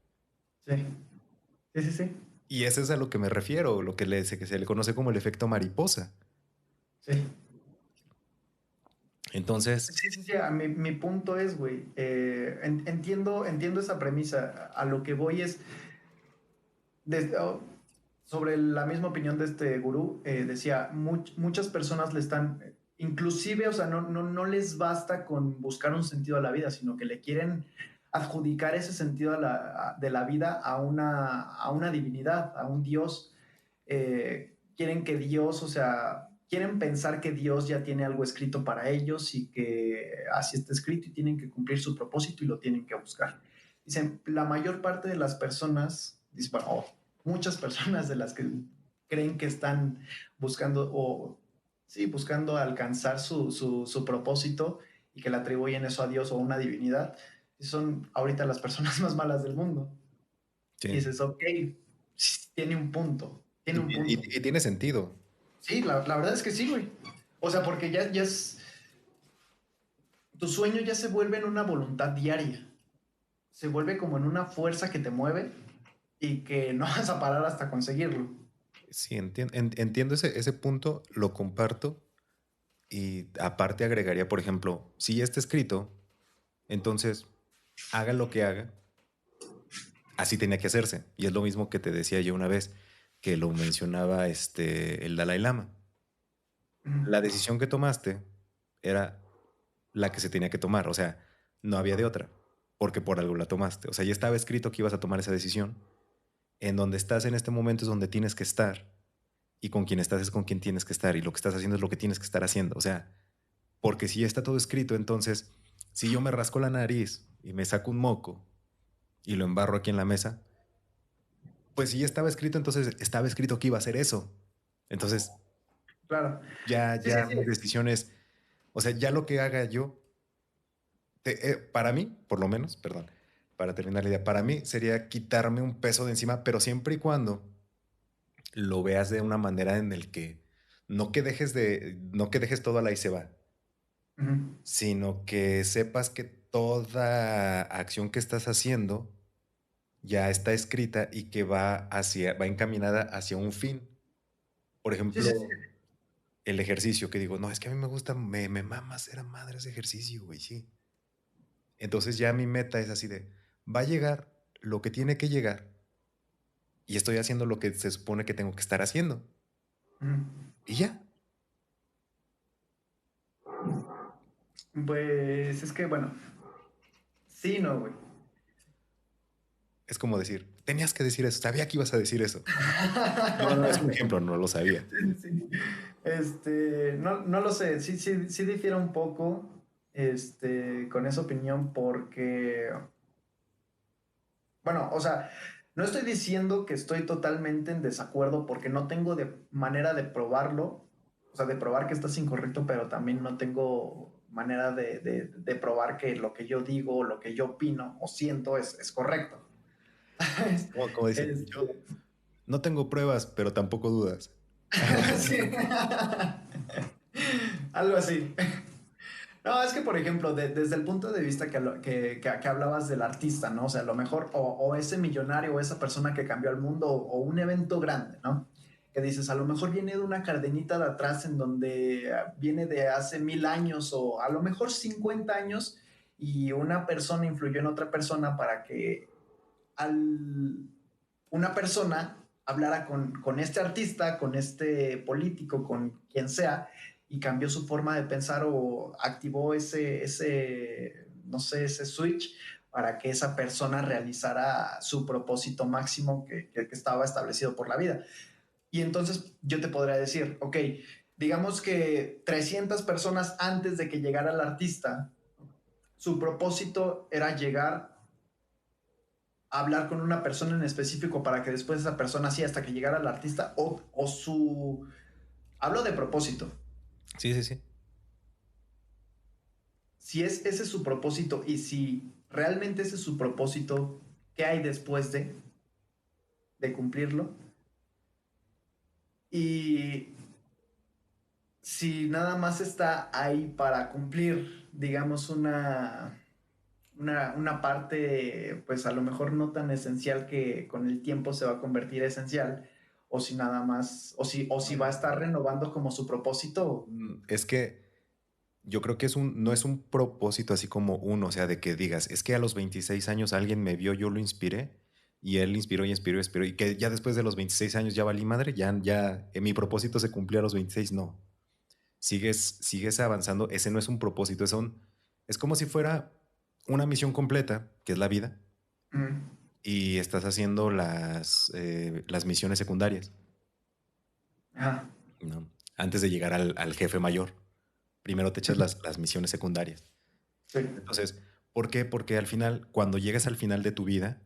Sí, sí, sí, sí. Y eso es a lo que me refiero, lo que se le conoce como el efecto mariposa. Sí. Entonces, Sí, sí, sí. Mi punto es, güey, entiendo esa premisa. A lo que voy es, sobre la misma opinión de este gurú, decía, muchas personas le están, inclusive, o sea, no les basta con buscar un sentido a la vida, sino que le quieren adjudicar ese sentido de la vida a una divinidad, a un Dios. Quieren que Dios, o sea, quieren pensar que Dios ya tiene algo escrito para ellos y que así está escrito y tienen que cumplir su propósito y lo tienen que buscar. Dicen, la mayor parte de las personas, dicen, bueno, muchas personas de las que creen que están buscando o sí, buscando alcanzar su propósito y que le atribuyen eso a Dios o a una divinidad, son ahorita las personas más malas del mundo. Y sí. dices, ok, sí, tiene un punto, tiene Y, un punto. y tiene sentido. Sí, la verdad es que sí, güey. O sea, porque ya es, tu sueño ya se vuelve en una voluntad diaria. Se vuelve como en una fuerza que te mueve y que no vas a parar hasta conseguirlo. Sí, entiendo ese punto, lo comparto y aparte agregaría, por ejemplo, si ya está escrito, entonces haga lo que haga, así tenía que hacerse. Y es lo mismo que te decía yo una vez, que lo mencionaba el Dalai Lama. La decisión que tomaste era la que se tenía que tomar, o sea, no había de otra, porque por algo la tomaste. O sea, ya estaba escrito que ibas a tomar esa decisión. En donde estás en este momento es donde tienes que estar y con quien estás es con quien tienes que estar y lo que estás haciendo es lo que tienes que estar haciendo. O sea, porque si ya está todo escrito, entonces, si yo me rasco la nariz y me saco un moco y lo embarro aquí en la mesa, pues si ya estaba escrito, entonces estaba escrito que iba a hacer eso. Entonces, Claro. Sí, sí, ya sí. mis decisiones, o sea, ya lo que haga yo, para mí, por lo menos, perdón, para terminar la idea, para mí sería quitarme un peso de encima, pero siempre y cuando lo veas de una manera en el que no que dejes todo a la y se va, Ujú. sino que sepas que toda acción que estás haciendo ya está escrita y que va encaminada hacia un fin. Por Sí, sí, sí. ejemplo, el ejercicio que digo, no, es que a mí me gusta, me mama hacer a madres ejercicio, güey, sí. Entonces ya mi meta es así de, va a llegar lo que tiene que llegar y estoy haciendo lo que se supone que tengo que estar haciendo. Ujú. Y ya. Pues es que, bueno, sí, no, güey. Es como decir, tenías que decir eso, sabía que ibas a decir eso. No, no, es un ejemplo, no lo sabía. Sí, sí. No lo sé, sí, sí, sí difiere un poco, con esa opinión porque, bueno, o sea, no estoy diciendo que estoy totalmente en desacuerdo porque no tengo de manera de probarlo, o sea, de probar que estás incorrecto, pero también no tengo manera de probar que lo que yo digo, lo que yo opino o siento es correcto. Como dice, Este, yo no tengo pruebas, pero tampoco dudas. Algo así. sí. Algo así. No, es que, por ejemplo, desde el punto de vista que hablabas del artista, ¿no? O sea, a lo mejor, o ese millonario, o esa persona que cambió el mundo, o un evento grande, ¿no? Que dices, a lo mejor viene de una cardenita de atrás en donde viene de hace 1000 años, o a lo mejor 50 años, y una persona influyó en otra persona para que una persona hablara con este artista, con este político, con quien sea, y cambió su forma de pensar o activó no sé, ese switch para que esa persona realizara su propósito máximo que estaba establecido por la vida. Y entonces yo te podría decir, ok, digamos que 300 personas antes de que llegara el artista, su propósito era llegar hablar con una persona en específico para que después esa persona sí hasta que llegara el artista o su... Hablo de propósito. Sí, sí, sí. si es ese su propósito y si realmente ese es su propósito, ¿qué hay después de cumplirlo? Y si nada más está ahí para cumplir, digamos, una parte, pues a lo mejor no tan esencial que con el tiempo se va a convertir esencial, o si nada más, o si va a estar renovando como su propósito. Es que yo creo que no es un propósito así como uno, o sea, de que digas, es que a los 26 años alguien me vio, yo lo inspiré, y él inspiró y inspiró y inspiró, y que ya después de los 26 años ya valí madre, mi propósito se cumplió a los 26, no. Sigues avanzando, ese no es un propósito, es como si fuera una misión completa, que es la vida, Mm, y estás haciendo las misiones secundarias, ajá, ¿no? Antes de llegar al jefe mayor, primero te echas las misiones secundarias. sí, Entonces, ¿por qué? Porque al final, cuando llegas al final de tu vida,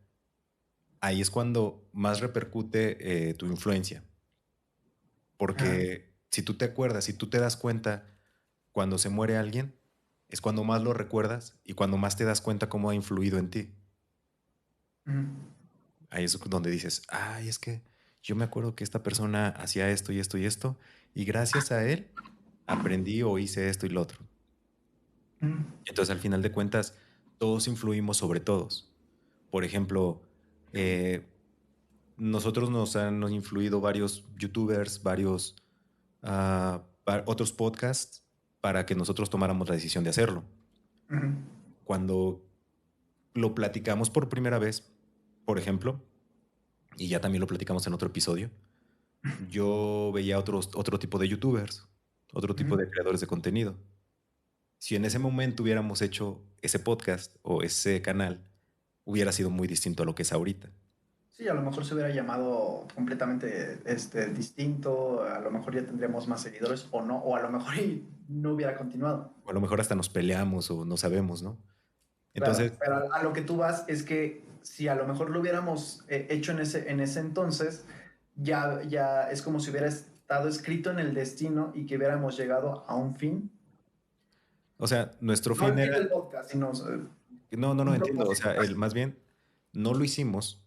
ahí es cuando más repercute tu influencia. ajá, Porque si tú te acuerdas, si tú te das cuenta cuando se muere alguien, es cuando más lo recuerdas y cuando más te das cuenta cómo ha influido en ti. mm, Ahí es donde dices, ay, es que yo me acuerdo que esta persona hacía esto y esto y esto, y gracias a él aprendí o hice esto y lo otro. mm, Entonces, al final de cuentas, todos influimos sobre todos. Por ejemplo, eh, nosotros nos han influido varios youtubers, varios otros podcasts para que nosotros tomáramos la decisión de hacerlo. mm, Cuando lo platicamos por primera vez, por ejemplo, y ya también lo platicamos en otro episodio, yo veía otro tipo de youtubers, otro tipo de mm. creadores de contenido. Si en ese momento hubiéramos hecho ese podcast o ese canal, hubiera sido muy distinto a lo que es ahorita. Sí, a lo mejor se hubiera llamado completamente distinto, a lo mejor ya tendríamos más seguidores o no, o a lo mejor y no hubiera continuado. O a lo mejor hasta nos peleamos o no sabemos, ¿no? Claro, Entonces, pero a lo que tú vas es que si a lo mejor lo hubiéramos hecho en ese entonces, ya es como si hubiera estado escrito en el destino y que hubiéramos llegado a un fin. o sea, nuestro No fin el fin era, del podcast, sino no un entiendo, o propósito. sea, más bien, no lo hicimos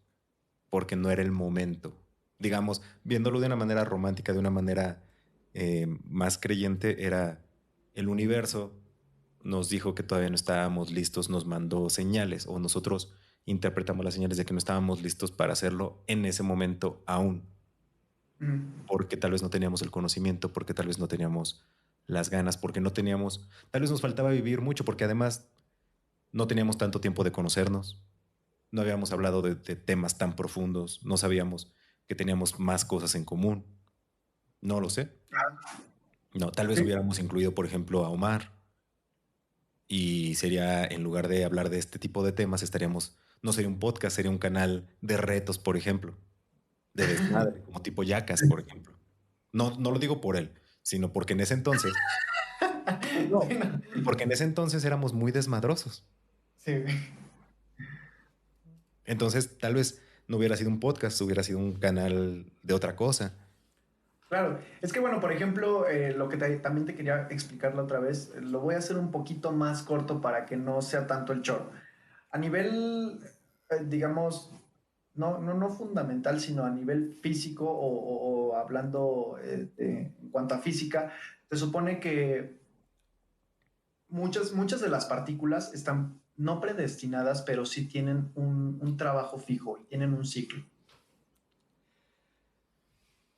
porque no era el momento. Digamos, viéndolo de una manera romántica, de una manera más creyente, era el universo nos dijo que todavía no estábamos listos, nos mandó señales o nosotros interpretamos las señales de que no estábamos listos para hacerlo en ese momento aún, Mm, porque tal vez no teníamos el conocimiento, porque tal vez no teníamos las ganas, porque no teníamos, tal vez nos faltaba vivir mucho, porque además no teníamos tanto tiempo de conocernos, no habíamos hablado de temas tan profundos, no sabíamos que teníamos más cosas en común, no lo sé. No, tal vez sí, hubiéramos incluido, por ejemplo, a Omar y sería, en lugar de hablar de este tipo de temas, no sería un podcast, sería un canal de retos, por ejemplo, de desmadre, como tipo Yacas, por ejemplo. No, no lo digo por él, sino porque en ese entonces, sí, no, no. porque en ese entonces éramos muy desmadrosos. Sí. Entonces, tal vez no hubiera sido un podcast, hubiera sido un canal de otra cosa. Claro, es que bueno, por ejemplo, lo que también te quería explicar la otra vez, lo voy a hacer un poquito más corto para que no sea tanto el choro. A nivel, digamos, no fundamental, sino a nivel físico o hablando en cuanto a física, se supone que muchas de las partículas están no predestinadas, pero sí tienen un trabajo fijo y tienen un ciclo.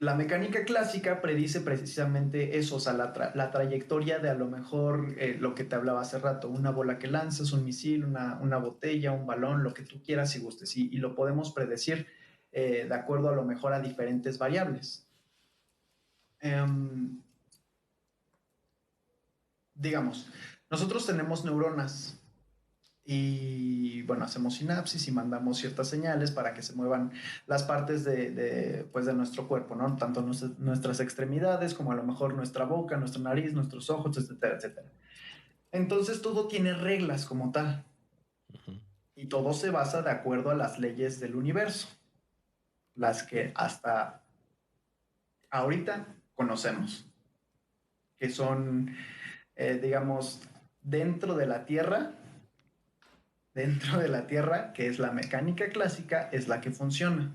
La mecánica clásica predice precisamente eso, o sea, la trayectoria de a lo mejor lo que te hablaba hace rato, una bola que lanzas, un misil, una botella, un balón, lo que tú quieras y gustes, y lo podemos predecir de acuerdo a lo mejor a diferentes variables. Em, digamos, nosotros tenemos neuronas y bueno, hacemos sinapsis y mandamos ciertas señales para que se muevan las partes pues de nuestro cuerpo, ¿no? Tanto nuestras extremidades como a lo mejor nuestra boca, nuestra nariz, nuestros ojos, etcétera, etcétera. Entonces todo tiene reglas como tal Ujú. y todo se basa de acuerdo a las leyes del universo, las que hasta ahorita conocemos, que son, digamos, dentro de la Tierra, que es la mecánica clásica, es la que funciona.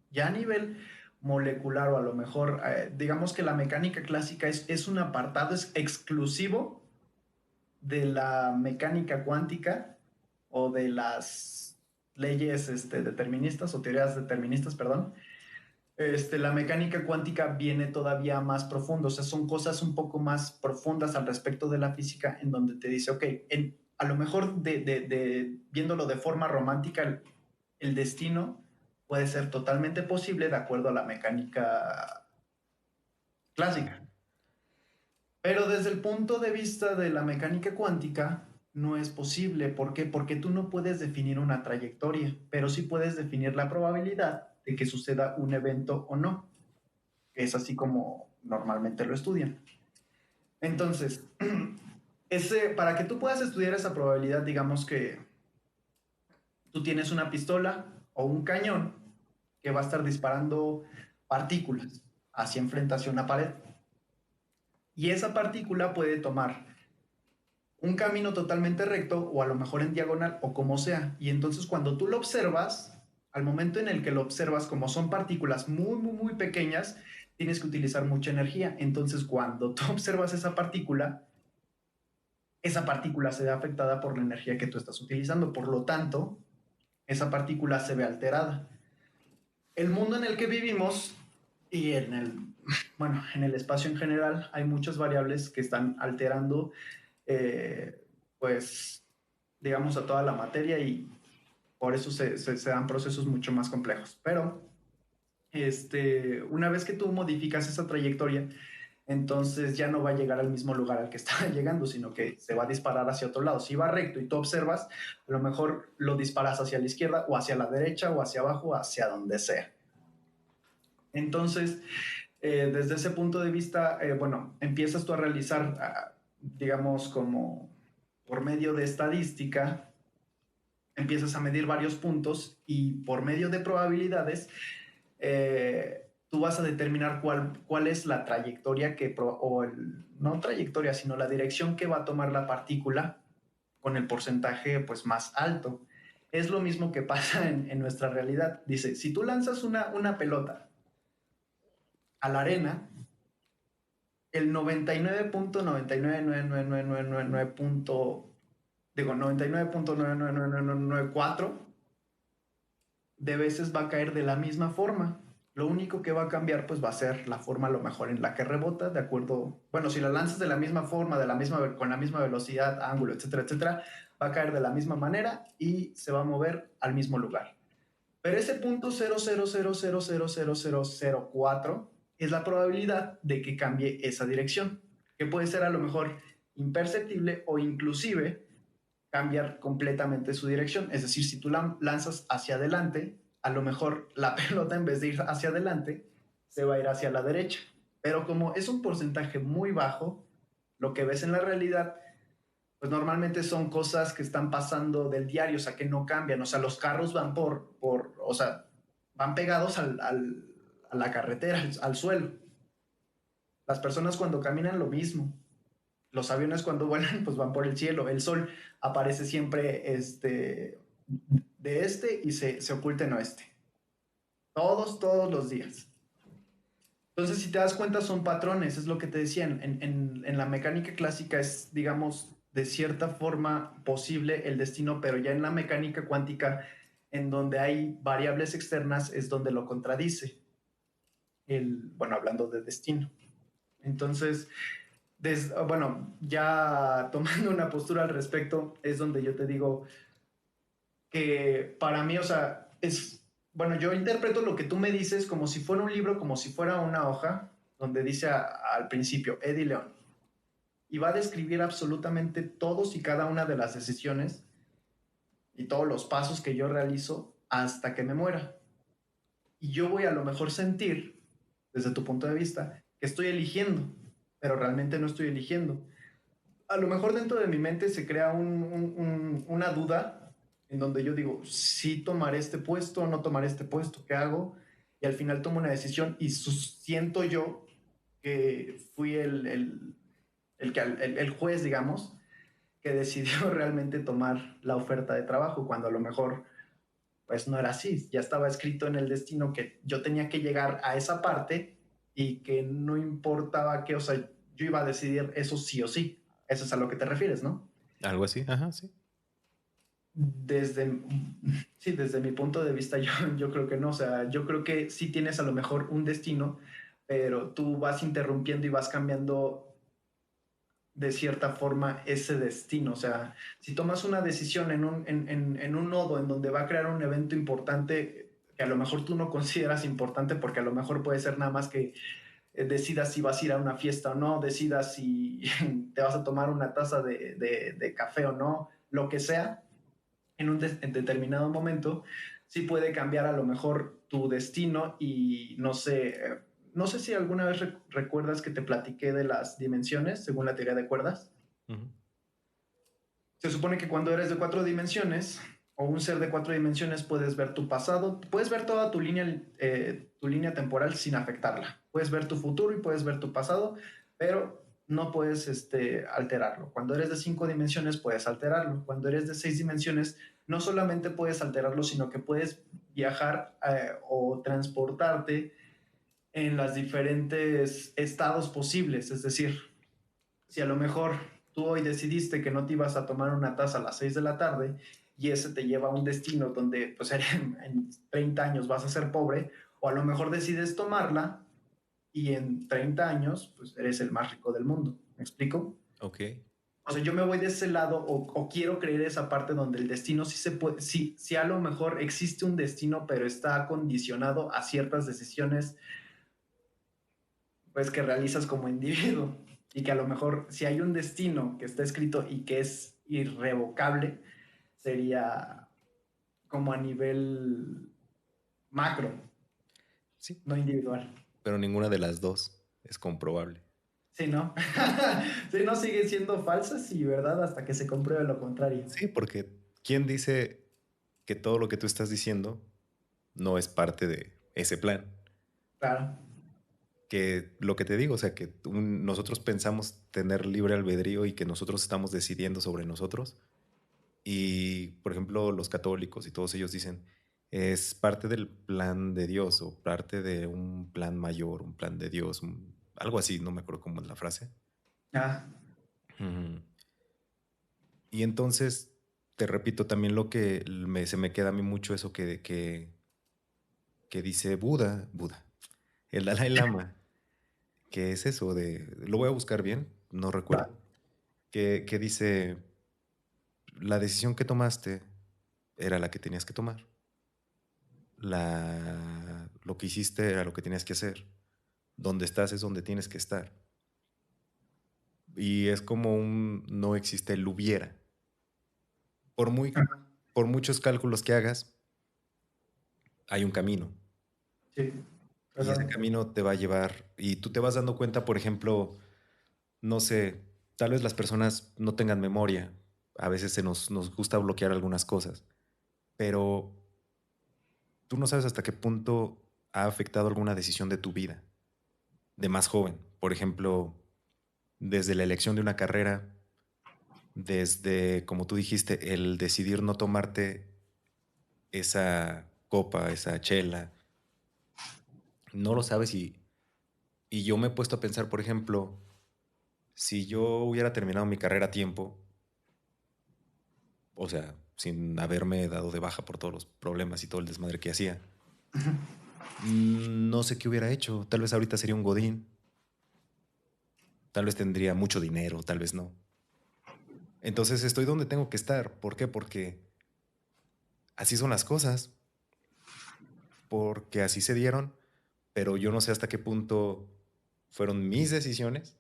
Ya a nivel molecular o a lo mejor, digamos que la mecánica clásica es un apartado exclusivo de la mecánica cuántica o de las leyes deterministas o teorías deterministas, perdón. La mecánica cuántica viene todavía más profundo, o sea, son cosas un poco más profundas al respecto de la física en donde te dice, ok, a lo mejor viéndolo de forma romántica, el destino puede ser totalmente posible de acuerdo a la mecánica clásica. Pero desde el punto de vista de la mecánica cuántica, no es posible. ¿Por qué? Porque tú no puedes definir una trayectoria, pero sí puedes definir la probabilidad de que suceda un evento o no. Es así como normalmente lo estudian. Entonces, para que tú puedas estudiar esa probabilidad, digamos que tú tienes una pistola o un cañón que va a estar disparando partículas hacia enfrente hacia una pared. Y esa partícula puede tomar un camino totalmente recto o a lo mejor en diagonal o como sea. Y entonces cuando tú lo observas, al momento en el que lo observas, como son partículas muy, muy, muy pequeñas, tienes que utilizar mucha energía. Entonces cuando tú observas esa partícula se ve afectada por la energía que tú estás utilizando. Por lo tanto, esa partícula se ve alterada. El mundo en el que vivimos y en el espacio en general hay muchas variables que están alterando pues digamos a toda la materia y por eso se dan procesos mucho más complejos. Pero una vez que tú modificas esa trayectoria, entonces ya no va a llegar al mismo lugar al que estaba llegando, sino que se va a disparar hacia otro lado. Si va recto y tú observas, a lo mejor lo disparas hacia la izquierda o hacia la derecha o hacia abajo, hacia donde sea. Entonces, desde ese punto de vista, bueno, empiezas tú a realizar, digamos, como por medio de estadística, empiezas a medir varios puntos y por medio de probabilidades, tú vas a determinar cuál es la trayectoria no trayectoria, sino la dirección que va a tomar la partícula con el porcentaje pues, más alto. Es lo mismo que pasa en nuestra realidad. Dice, si tú lanzas una pelota a la arena, el 99.99999.99994 de veces va a caer de la misma forma. Lo único que va a cambiar pues va a ser la forma a lo mejor en la que rebota, de acuerdo, bueno, si la lanzas de la misma forma, con la misma velocidad, ángulo, etcétera, etcétera, va a caer de la misma manera y se va a mover al mismo lugar. Pero ese punto 0.0000004 es la probabilidad de que cambie esa dirección, que puede ser a lo mejor imperceptible o inclusive cambiar completamente su dirección. Es decir, si tú la lanzas hacia adelante, a lo mejor la pelota en vez de ir hacia adelante, se va a ir hacia la derecha. Pero como es un porcentaje muy bajo, lo que ves en la realidad, pues normalmente son cosas que están pasando del diario, o sea, que no cambian. O sea, los carros van o sea, van pegados a la carretera, al suelo. Las personas cuando caminan lo mismo. Los aviones cuando vuelan pues van por el cielo. El sol aparece siempre de y se oculta en oeste. Todos los días. Entonces, si te das cuenta, son patrones, es lo que te decía. En la mecánica clásica es, digamos, de cierta forma posible el destino, pero ya en la mecánica cuántica, en donde hay variables externas, es donde lo contradice. Bueno, hablando de destino. Entonces, bueno, ya tomando una postura al respecto, es donde yo te digo que para mí, o sea, bueno, yo interpreto lo que tú me dices como si fuera un libro, como si fuera una hoja, donde dice al principio, Eddie León, y va a describir absolutamente todos y cada una de las decisiones y todos los pasos que yo realizo hasta que me muera. Y yo voy a lo mejor sentir, desde tu punto de vista, que estoy eligiendo, pero realmente no estoy eligiendo. A lo mejor dentro de mi mente se crea una duda en donde yo digo, sí tomaré este puesto o no tomaré este puesto, ¿qué hago? Y al final tomo una decisión y siento yo que fui el juez, digamos, que decidió realmente tomar la oferta de trabajo, cuando a lo mejor pues no era así, ya estaba escrito en el destino que yo tenía que llegar a esa parte y que no importaba qué, o sea, yo iba a decidir eso sí o sí. Eso es a lo que te refieres, ¿no? Algo así, ajá, sí. Desde, sí, desde mi punto de vista, yo creo que no, o sea, yo creo que sí tienes a lo mejor un destino, pero tú vas interrumpiendo y vas cambiando de cierta forma ese destino. O sea, si tomas una decisión en un nodo en donde va a crear un evento importante que a lo mejor tú no consideras importante, porque a lo mejor puede ser nada más que decidas si vas a ir a una fiesta o no, decidas si te vas a tomar una taza de café o no, lo que sea, en determinado momento, sí puede cambiar a lo mejor tu destino y no sé, no sé si alguna vez recuerdas que te platiqué de las dimensiones según la teoría de cuerdas. Ujú. Se supone que cuando eres de 4 dimensiones o un ser de 4 dimensiones puedes ver tu pasado, puedes ver toda tu línea temporal sin afectarla. Puedes ver tu futuro y puedes ver tu pasado, pero no puedes alterarlo. Cuando eres de 5 dimensiones puedes alterarlo. Cuando eres de 6 dimensiones no solamente puedes alterarlo, sino que puedes viajar o transportarte en los diferentes estados posibles. Es decir, si a lo mejor tú hoy decidiste que no te ibas a tomar una taza a las 6 de la tarde y ese te lleva a un destino donde pues en 30 años vas a ser pobre, o a lo mejor decides tomarla y en 30 años pues eres el más rico del mundo. ¿Me explico? Ok. O sea, yo me voy de ese lado o quiero creer esa parte donde el destino sí se puede, sí, sí a lo mejor existe un destino, pero está condicionado a ciertas decisiones pues que realizas como individuo y que a lo mejor si hay un destino que está escrito y que es irrevocable, sería como a nivel macro, Sí, no individual. pero ninguna de las dos es comprobable. Sí, ¿no? Sí, no sigue siendo falsas y verdad hasta que se compruebe lo contrario. Sí, porque ¿quién dice que todo lo que tú estás diciendo no es parte de ese plan? Claro. Que lo que te digo, o sea, que nosotros pensamos tener libre albedrío y que nosotros estamos decidiendo sobre nosotros. Y, por ejemplo, los católicos y todos ellos dicen, es parte del plan de Dios o parte de un plan mayor, un plan de Dios, algo así, no me acuerdo cómo es la frase. Ah, Ujú. Y entonces, te repito, también lo que se me queda a mí mucho eso que dice Buda, el Dalai Lama, que es eso de, lo voy a buscar bien, no va. recuerdo, que dice, la decisión que tomaste era la que tenías que tomar. Lo que hiciste era lo que tenías que hacer. Donde estás es donde tienes que estar. Y es como un no existe el hubiera. Por muy, Ajá. por muchos cálculos que hagas, hay un camino. Sí, Y ese perdón. camino te va a llevar. Y tú te vas dando cuenta, por ejemplo, no sé, tal vez las personas no tengan memoria. A veces nos gusta bloquear algunas cosas. Pero tú no sabes hasta qué punto ha afectado alguna decisión de tu vida, de más joven. Por ejemplo, desde la elección de una carrera, desde, como tú dijiste, el decidir no tomarte esa copa, esa chela, no lo sabes y yo me he puesto a pensar, por ejemplo, si yo hubiera terminado mi carrera a tiempo, o sea, sin haberme dado de baja por todos los problemas y todo el desmadre que hacía, no sé qué hubiera hecho. Tal vez ahorita sería un godín, tal vez tendría mucho dinero, tal vez no. Entonces estoy donde tengo que estar. ¿Por qué? Porque así son las cosas, porque así se dieron, pero yo no sé hasta qué punto fueron mis decisiones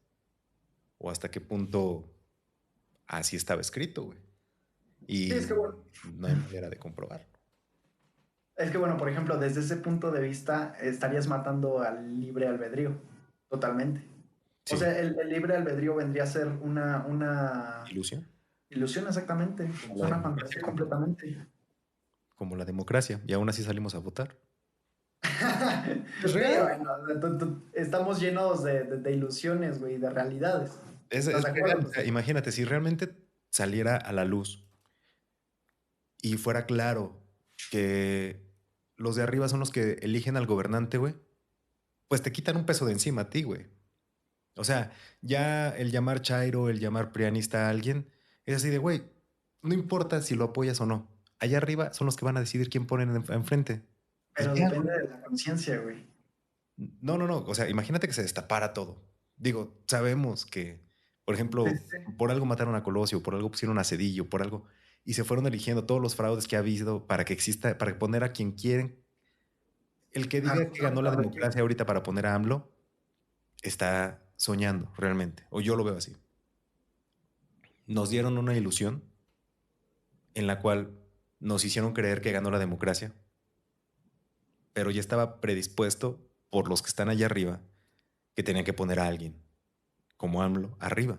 o hasta qué punto así estaba escrito, güey. Sí, es que Y bueno, no hay manera de comprobarlo. por ejemplo, desde ese punto de vista estarías matando al libre albedrío, totalmente. O Sí, sea, el libre albedrío vendría a ser una ilusión, ilusión exactamente, como es la una democracia, fantasía completamente. como la democracia, y aún así salimos a votar. Es Sí, real. bueno, estamos llenos de ilusiones, güey, de realidades. Es ¿Estás de real. acuerdo? O sea, imagínate, si realmente saliera a la luz y fuera claro que los de arriba son los que eligen al gobernante, güey, pues te quitan un peso de encima a ti, güey. O sea, ya el llamar chairo, el llamar prianista a alguien, es así de, güey, no importa si lo apoyas o no. Allá arriba son los que van a decidir quién ponen enfrente. Y Pero ya, depende güey. de la conciencia, güey. No, no, no. O sea, imagínate que se destapara todo. Digo, sabemos que, por Sí, ejemplo, sí, sí. por algo mataron a Colosio, por algo pusieron a Cedillo, por algo, y se fueron eligiendo todos los fraudes que ha habido para que exista, para poner a quien quieren. El que Ajá, diga que ganó justamente la a ver qué. democracia ahorita para poner a AMLO está soñando realmente, o yo lo veo así. Nos dieron una ilusión en la cual nos hicieron creer que ganó la democracia, pero ya estaba predispuesto por los que están allá arriba que tenían que poner a alguien como AMLO arriba.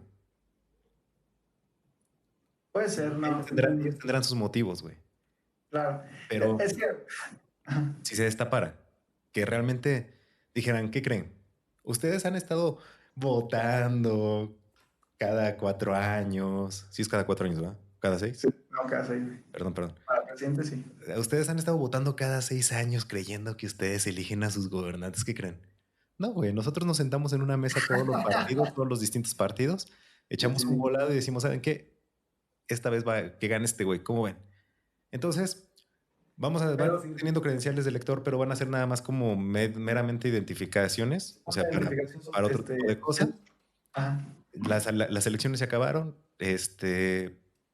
Puede ser, no. Ellos tendrán sus motivos, güey. Claro. Pero Es que. Ajá. si se destapara, que realmente dijeran, ¿qué creen? Ustedes han estado votando cada 4 años. Sí es cada 4 años, ¿verdad? ¿Cada 6? No, ¿qué hace, güey? Perdón, perdón. Para presidente, sí. Ustedes han estado votando cada 6 años creyendo que ustedes eligen a sus gobernantes. ¿Qué creen? No, güey. Nosotros nos sentamos en una mesa todos los partidos, todos los distintos partidos, echamos un Decidí. volado y decimos, ¿saben qué? Esta vez va que gane este güey. ¿Cómo ven? Entonces, van a Pero, seguir teniendo credenciales de elector, pero van a ser nada más como meramente identificaciones, o sea, una identificación para otro tipo de cosas. social. Ajá. Las elecciones se acabaron.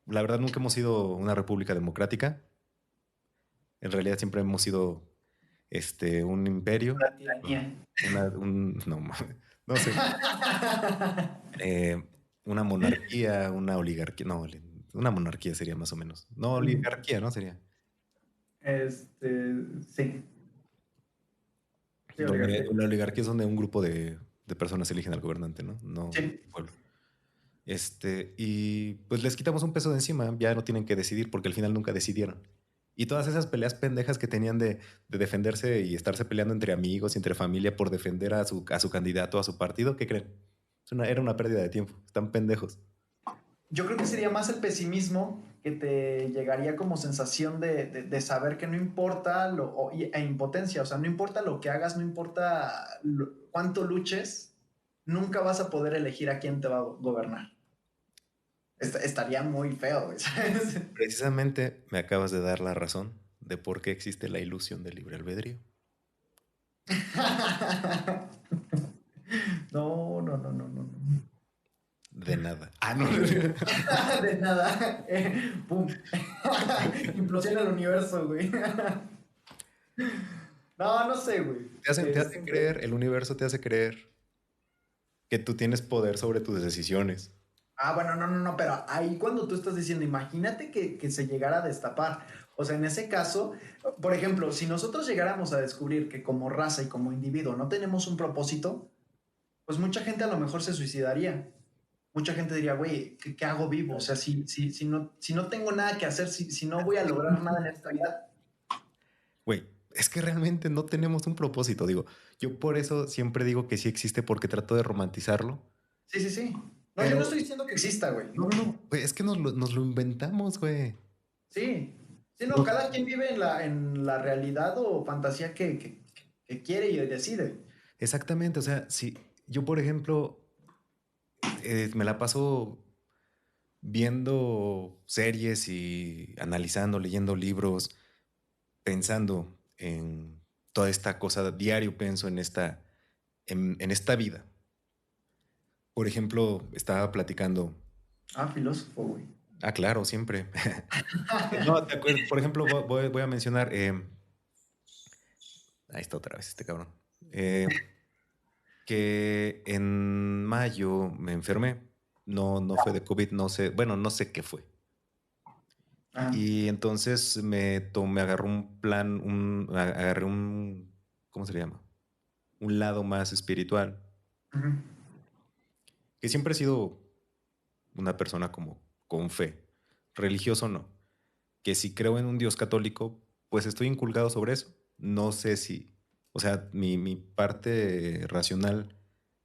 La verdad, nunca hemos sido una república democrática. En realidad, siempre hemos sido un imperio, La tiranía. no, no sé, eh, una monarquía, una oligarquía, no, una monarquía sería más o menos. No, oligarquía, ¿no? Sería. Sí. Sí, Donde oligarquía. la oligarquía es donde un grupo de personas eligen al gobernante, ¿no? No Sí. el pueblo. Y pues les quitamos un peso de encima, ya no tienen que decidir porque al final nunca decidieron. Y todas esas peleas pendejas que tenían de defenderse y estarse peleando entre amigos y entre familia por defender a su candidato, a su partido, ¿qué creen? Era una pérdida de tiempo, están pendejos. Yo creo que sería más el pesimismo que te llegaría como sensación de saber que no importa e impotencia, o sea, no importa lo que hagas, no importa cuánto luches, nunca vas a poder elegir a quién te va a gobernar. Estaría muy feo, ¿sabes? Precisamente me acabas de dar la razón de por qué existe la ilusión del libre albedrío. No, no, no, no, no, no. De nada. Ah, no. De nada. Pum. Implosiona el universo, güey. No, no sé, güey. Te hace creer, el universo te hace creer que tú tienes poder sobre tus decisiones. Ah, bueno, no, no, no, pero ahí cuando tú estás diciendo, imagínate que se llegara a destapar. O sea, en ese caso, por ejemplo, si nosotros llegáramos a descubrir que como raza y como individuo no tenemos un propósito, pues mucha gente a lo mejor se suicidaría. Mucha gente diría, güey, ¿qué hago vivo? O sea, si no tengo nada que hacer, si no voy a lograr nada en esta vida. Güey, es que realmente no tenemos un propósito. Digo, yo por eso siempre digo que sí existe porque trato de romantizarlo. Sí, sí, sí. No, yo no Pero estoy diciendo que exista, güey. no, no, no. Güey, es que nos lo inventamos, güey. Sí. Sí, no, Nos- cada quien vive en la realidad o fantasía que quiere y decide. Exactamente. O sea, si yo, por ejemplo, me la paso viendo series y analizando, leyendo libros, pensando en toda esta cosa, diario pienso en esta vida. Por ejemplo, estaba platicando. Ah, filósofo, güey. Ah, claro, siempre. No, te acuerdas, por ejemplo, voy a mencionar. Ahí está otra vez este cabrón. eh, que en mayo me enfermé. No, no fue de COVID, no sé. Bueno, no sé qué fue. Ah, Y entonces me agarró un plan, agarré ¿cómo se le llama? Un lado más espiritual. ujú. Que siempre he sido una persona como con fe, religioso o no. Que si creo en un Dios católico, pues estoy inculcado sobre eso. No sé si, o sea, mi parte racional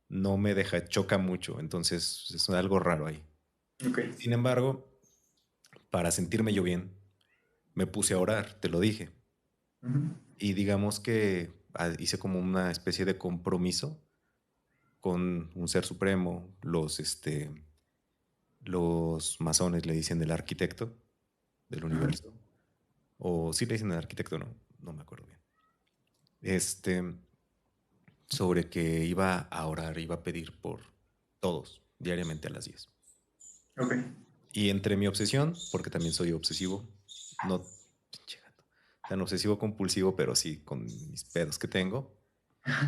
no me deja, choca mucho, entonces es algo raro ahí. Ok. Sin embargo, para sentirme yo bien, me puse a orar, te lo dije. Ujú. Y digamos que hice como una especie de compromiso con un ser supremo, los masones le dicen el arquitecto del Ajá. universo, o sí le dicen el arquitecto, no me acuerdo bien. Este, sobre que iba a orar, iba a pedir por todos diariamente a las 10. Ok. Y entre mi obsesión, porque también soy obsesivo, no pinche gato, tan obsesivo compulsivo, pero sí con mis pedos que tengo,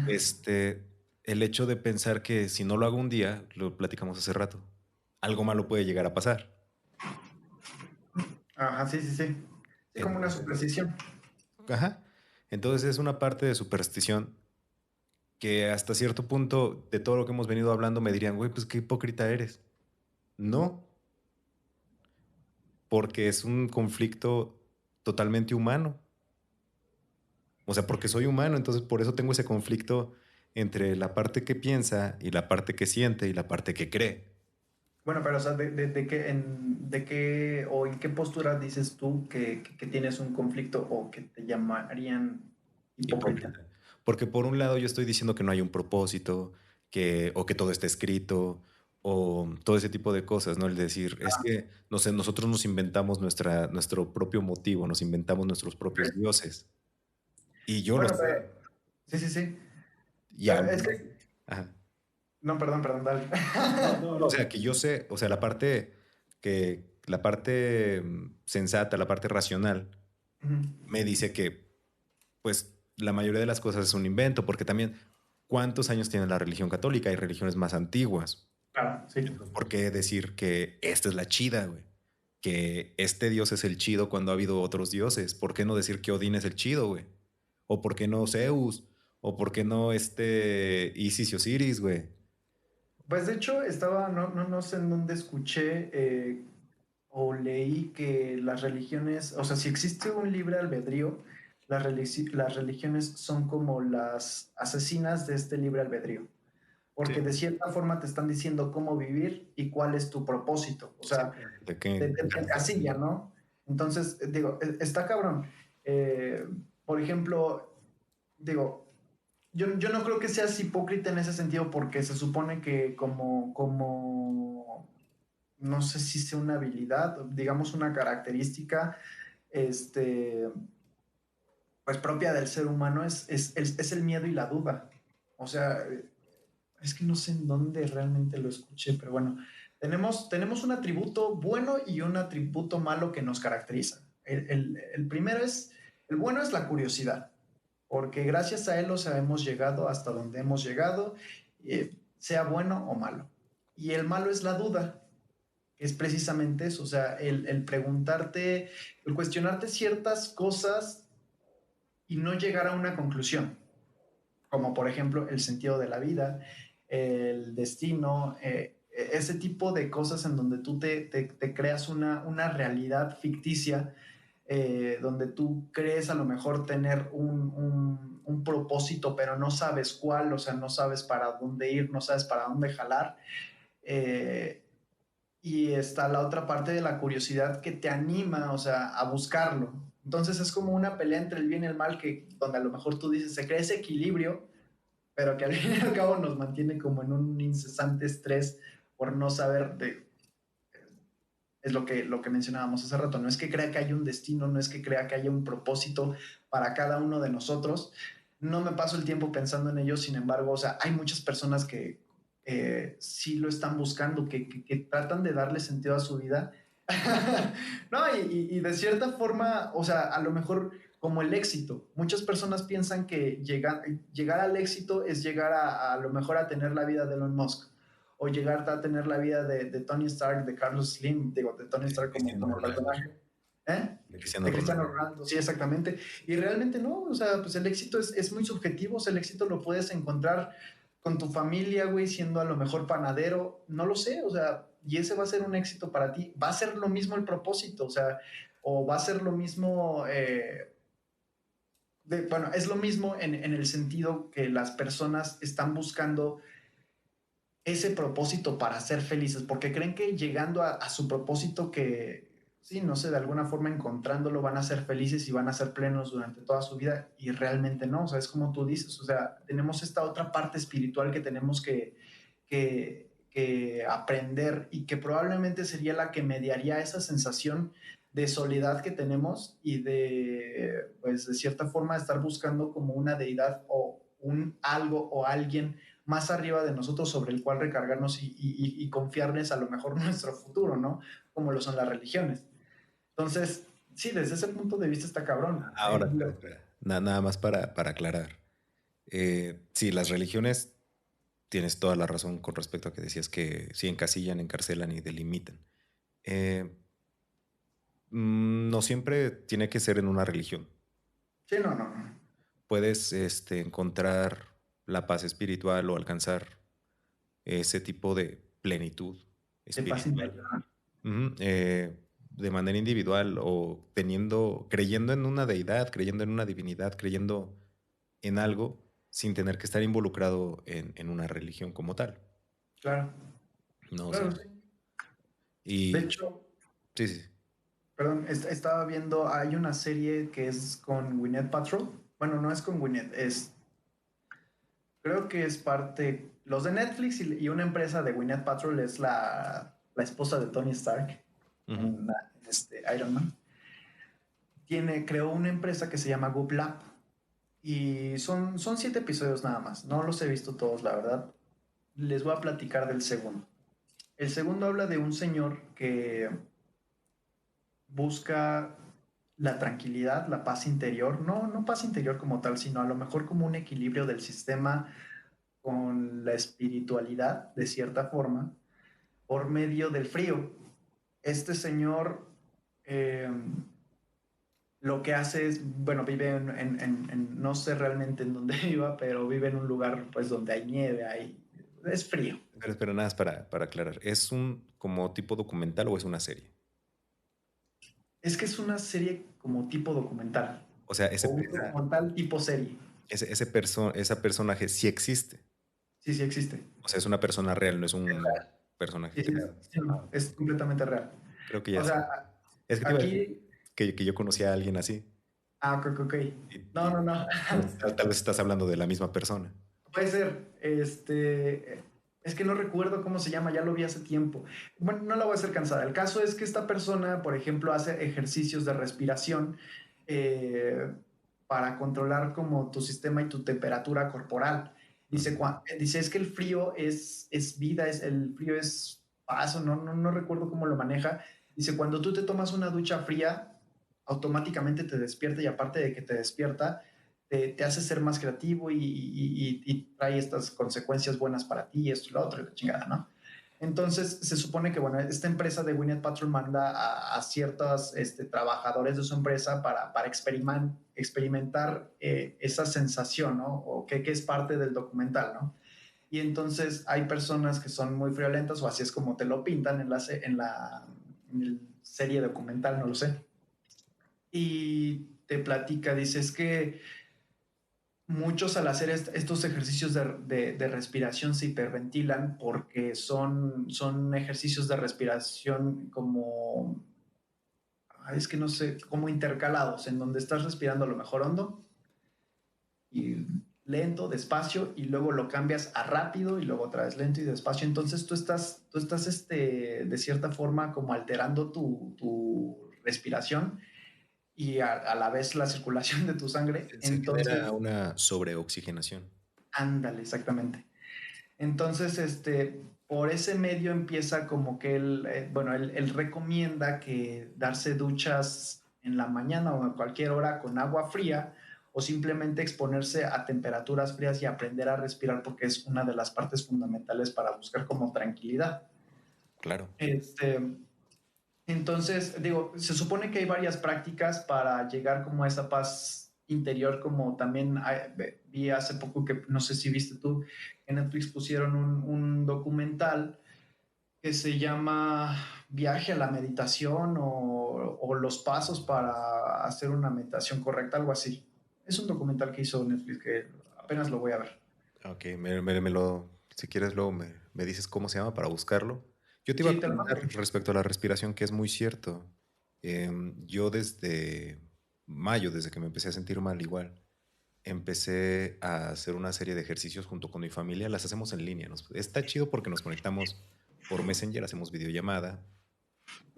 este, el hecho de pensar que si no lo hago un día, lo platicamos hace rato, algo malo puede llegar a pasar. Ajá, sí, sí, sí. Sí, como una Entonces, superstición. ajá. Entonces es una parte de superstición que hasta cierto punto de todo lo que hemos venido hablando me dirían, güey, pues qué hipócrita eres. No, porque es un conflicto totalmente humano. O sea, porque soy humano, entonces por eso tengo ese conflicto entre la parte que piensa y la parte que siente y la parte que cree. Bueno, pero o sea, de qué o en qué postura dices tú que tienes un conflicto o que te llamarían hipócrita? Hipócrita. Porque por un lado yo estoy diciendo que no hay un propósito, o que todo está escrito, o todo ese tipo de cosas, ¿no? El decir, es que no sé, nosotros nos inventamos nuestro propio motivo, nos inventamos nuestros propios Ok. dioses. Y yo lo Bueno, sé. sí, sí, sí. Y Pero aún es más. que, Ajá. no, perdón, perdón, dale. No, o sea, que yo sé, o sea, la parte sensata, la parte racional, Ujú. me dice que, pues, la mayoría de las cosas es un invento, porque también, ¿cuántos años tiene la religión católica? Hay religiones más antiguas. Claro, sí. Entonces, ¿por qué decir que esta es la chida, güey? Que este dios es el chido cuando ha habido otros dioses. ¿Por qué no decir que Odín es el chido, güey? ¿O por qué no Zeus? ¿O por qué no Isis y Osiris, güey? Pues de hecho, no sé en dónde escuché o leí que las religiones, o sea, si existe un libre albedrío, las religiones son como las asesinas de este libre albedrío, Sí, porque de cierta forma te están diciendo cómo vivir y cuál es tu propósito, o sí. sea, ¿De qué? te encasilla, ¿no? Entonces, digo, está cabrón. Eh, por ejemplo, digo, yo no creo que seas hipócrita en ese sentido porque se supone que no sé si sea una habilidad, digamos una característica, este, pues propia del ser humano es el miedo y la duda. O sea, es que no sé en dónde realmente lo escuché, pero bueno, tenemos un atributo bueno y un atributo malo que nos caracteriza. El primero el bueno es la curiosidad, porque gracias a él los hemos llegado hasta donde hemos llegado, sea bueno o malo. Y el malo es la duda, es precisamente eso, o sea, el preguntarte, el cuestionarte ciertas cosas y no llegar a una conclusión, como por ejemplo el sentido de la vida, el destino, ese tipo de cosas en donde tú te creas una realidad ficticia, donde tú crees a lo mejor tener un propósito, pero no sabes cuál, o sea, no sabes para dónde ir, no sabes para dónde jalar. Eh, y está la otra parte de la curiosidad que te anima, o sea, a buscarlo. Entonces es como una pelea entre el bien y el mal que donde a lo mejor tú dices, se crea ese equilibrio, pero que al fin y al cabo nos mantiene como en un incesante estrés por no saber de, es lo que mencionábamos hace rato, no es que crea que haya un destino, no es que crea que haya un propósito para cada uno de nosotros. No me paso el tiempo pensando en ello, sin embargo, o sea, hay muchas personas que sí lo están buscando, que tratan de darle sentido a su vida. No, y de cierta forma, o sea, a lo mejor como el éxito. Muchas personas piensan que llegar al éxito es llegar a lo mejor a tener la vida de Elon Musk o llegar a tener la vida de Tony Stark, de Carlos Slim, digo, de Tony Stark Cristiano como Ronaldo. personaje, ¿eh? De Cristiano De Cristiano Ronaldo. Ronaldo, sí, exactamente. Y realmente no, o sea, pues el éxito es muy subjetivo, o sea, el éxito lo puedes encontrar con tu familia, güey, siendo a lo mejor panadero, no lo sé, o sea, y ese va a ser un éxito para ti. Va a ser lo mismo el propósito, o sea, o va a ser lo mismo, bueno, es lo mismo en el sentido que las personas están buscando ese propósito para ser felices, porque creen que llegando a su propósito que sí, no sé, de alguna forma encontrándolo van a ser felices y van a ser plenos durante toda su vida y realmente no, o sea, es como tú dices, o sea, tenemos esta otra parte espiritual que tenemos que aprender y que probablemente sería la que mediaría esa sensación de soledad que tenemos y de, pues, de cierta forma estar buscando como una deidad o un algo o alguien más arriba de nosotros sobre el cual recargarnos y confiarles a lo mejor nuestro futuro, ¿no? Como lo son las religiones. Entonces, sí, desde ese punto de vista está cabrón. Ahora, espera, espera. Nada más para aclarar. Sí, las religiones, tienes toda la razón con respecto a que decías que sí encasillan, encarcelan y delimitan. Eh, no siempre tiene que ser en una religión. Sí, no, no, no. Puedes encontrar la paz espiritual o alcanzar ese tipo de plenitud De paz espiritual. interior. Ujú, de manera individual o creyendo en una deidad, creyendo en una divinidad, creyendo en algo sin tener que estar involucrado en una religión como tal. Claro, No, o sea, claro, sí. De y hecho, sí, sí. perdón, estaba viendo, hay una serie que es con Gwyneth Paltrow. Bueno, no es con Gwyneth, creo que es parte, los de Netflix y una empresa de Gwyneth Paltrow es la esposa de Tony Stark Ujú. en Iron Man. Creó una empresa que se llama Goop Lab y son 7 episodios nada más. No los he visto todos, la verdad. Les voy a platicar del segundo. El segundo habla de un señor que busca la tranquilidad, la paz interior, no, no paz interior como tal, sino a lo mejor como un equilibrio del sistema con la espiritualidad, de cierta forma, por medio del frío. Este señor eh, lo que hace es, bueno, vive no sé realmente en dónde viva, pero vive en un lugar pues donde hay nieve, es frío. Pero nada más para aclarar. ¿Es un como tipo documental o es una serie? Es que es una serie como tipo documental, O sea, o un documental tipo serie. ese personaje sí existe. Sí, sí existe. O sea, es una persona real, no es un personaje Sí, sí, creado. sí, no, es completamente real. Creo que ya O sé. sea, Es que te iba a decir aquí, que yo conocía a alguien así. ok, ok, ok. Y, No, y no, no. tal vez estás hablando de la misma persona. Puede ser, es que no recuerdo cómo se llama, ya lo vi hace tiempo. Bueno, no la voy a hacer cansada. El caso es que esta persona, por ejemplo, hace ejercicios de respiración eh, para controlar como tu sistema y tu temperatura corporal. Ujú. Dice es que el frío es vida, el frío es paso, no recuerdo cómo lo maneja. Dice, cuando tú te tomas una ducha fría, automáticamente te despierta y aparte de que te despierta, te hace ser más creativo y trae estas consecuencias buenas para ti, esto y lo otro, y la chingada, ¿no? Entonces, se supone que, bueno, esta empresa de Gwyneth Paltrow manda a ciertos trabajadores de su empresa para experimentar esa sensación, ¿no? O que es parte del documental, ¿no? Y entonces hay personas que son muy friolentas, o así es como te lo pintan en la serie documental, no lo sé. Y te platica, dice, es que muchos al hacer estos ejercicios de respiración se hiperventilan porque son ejercicios de respiración como, es que no sé, como intercalados, en donde estás respirando a lo mejor hondo y lento, despacio, y luego lo cambias a rápido y luego otra vez lento y despacio. Entonces tú estás de cierta forma como alterando tu respiración y a la vez la circulación de tu sangre. Se genera Entonces, una sobreoxigenación. ándale, exactamente. Entonces, por ese medio empieza como que él recomienda que darse duchas en la mañana o a cualquier hora con agua fría o simplemente exponerse a temperaturas frías y aprender a respirar porque es una de las partes fundamentales para buscar como tranquilidad. Claro. Este, entonces, digo, se supone que hay varias prácticas para llegar como a esa paz interior, como también vi hace poco que, no sé si viste tú, en Netflix pusieron un documental que se llama Viaje a la meditación o los pasos para hacer una meditación correcta, algo así. Es un documental que hizo Netflix que apenas lo voy a ver. Ok, si quieres luego me dices cómo se llama para buscarlo. Yo te iba a Sí, te lo comentar mando. respecto a la respiración, que es muy cierto. Yo desde mayo, desde que me empecé a sentir mal igual, empecé a hacer una serie de ejercicios junto con mi familia. Las hacemos en línea. Está chido porque nos conectamos por Messenger, hacemos videollamada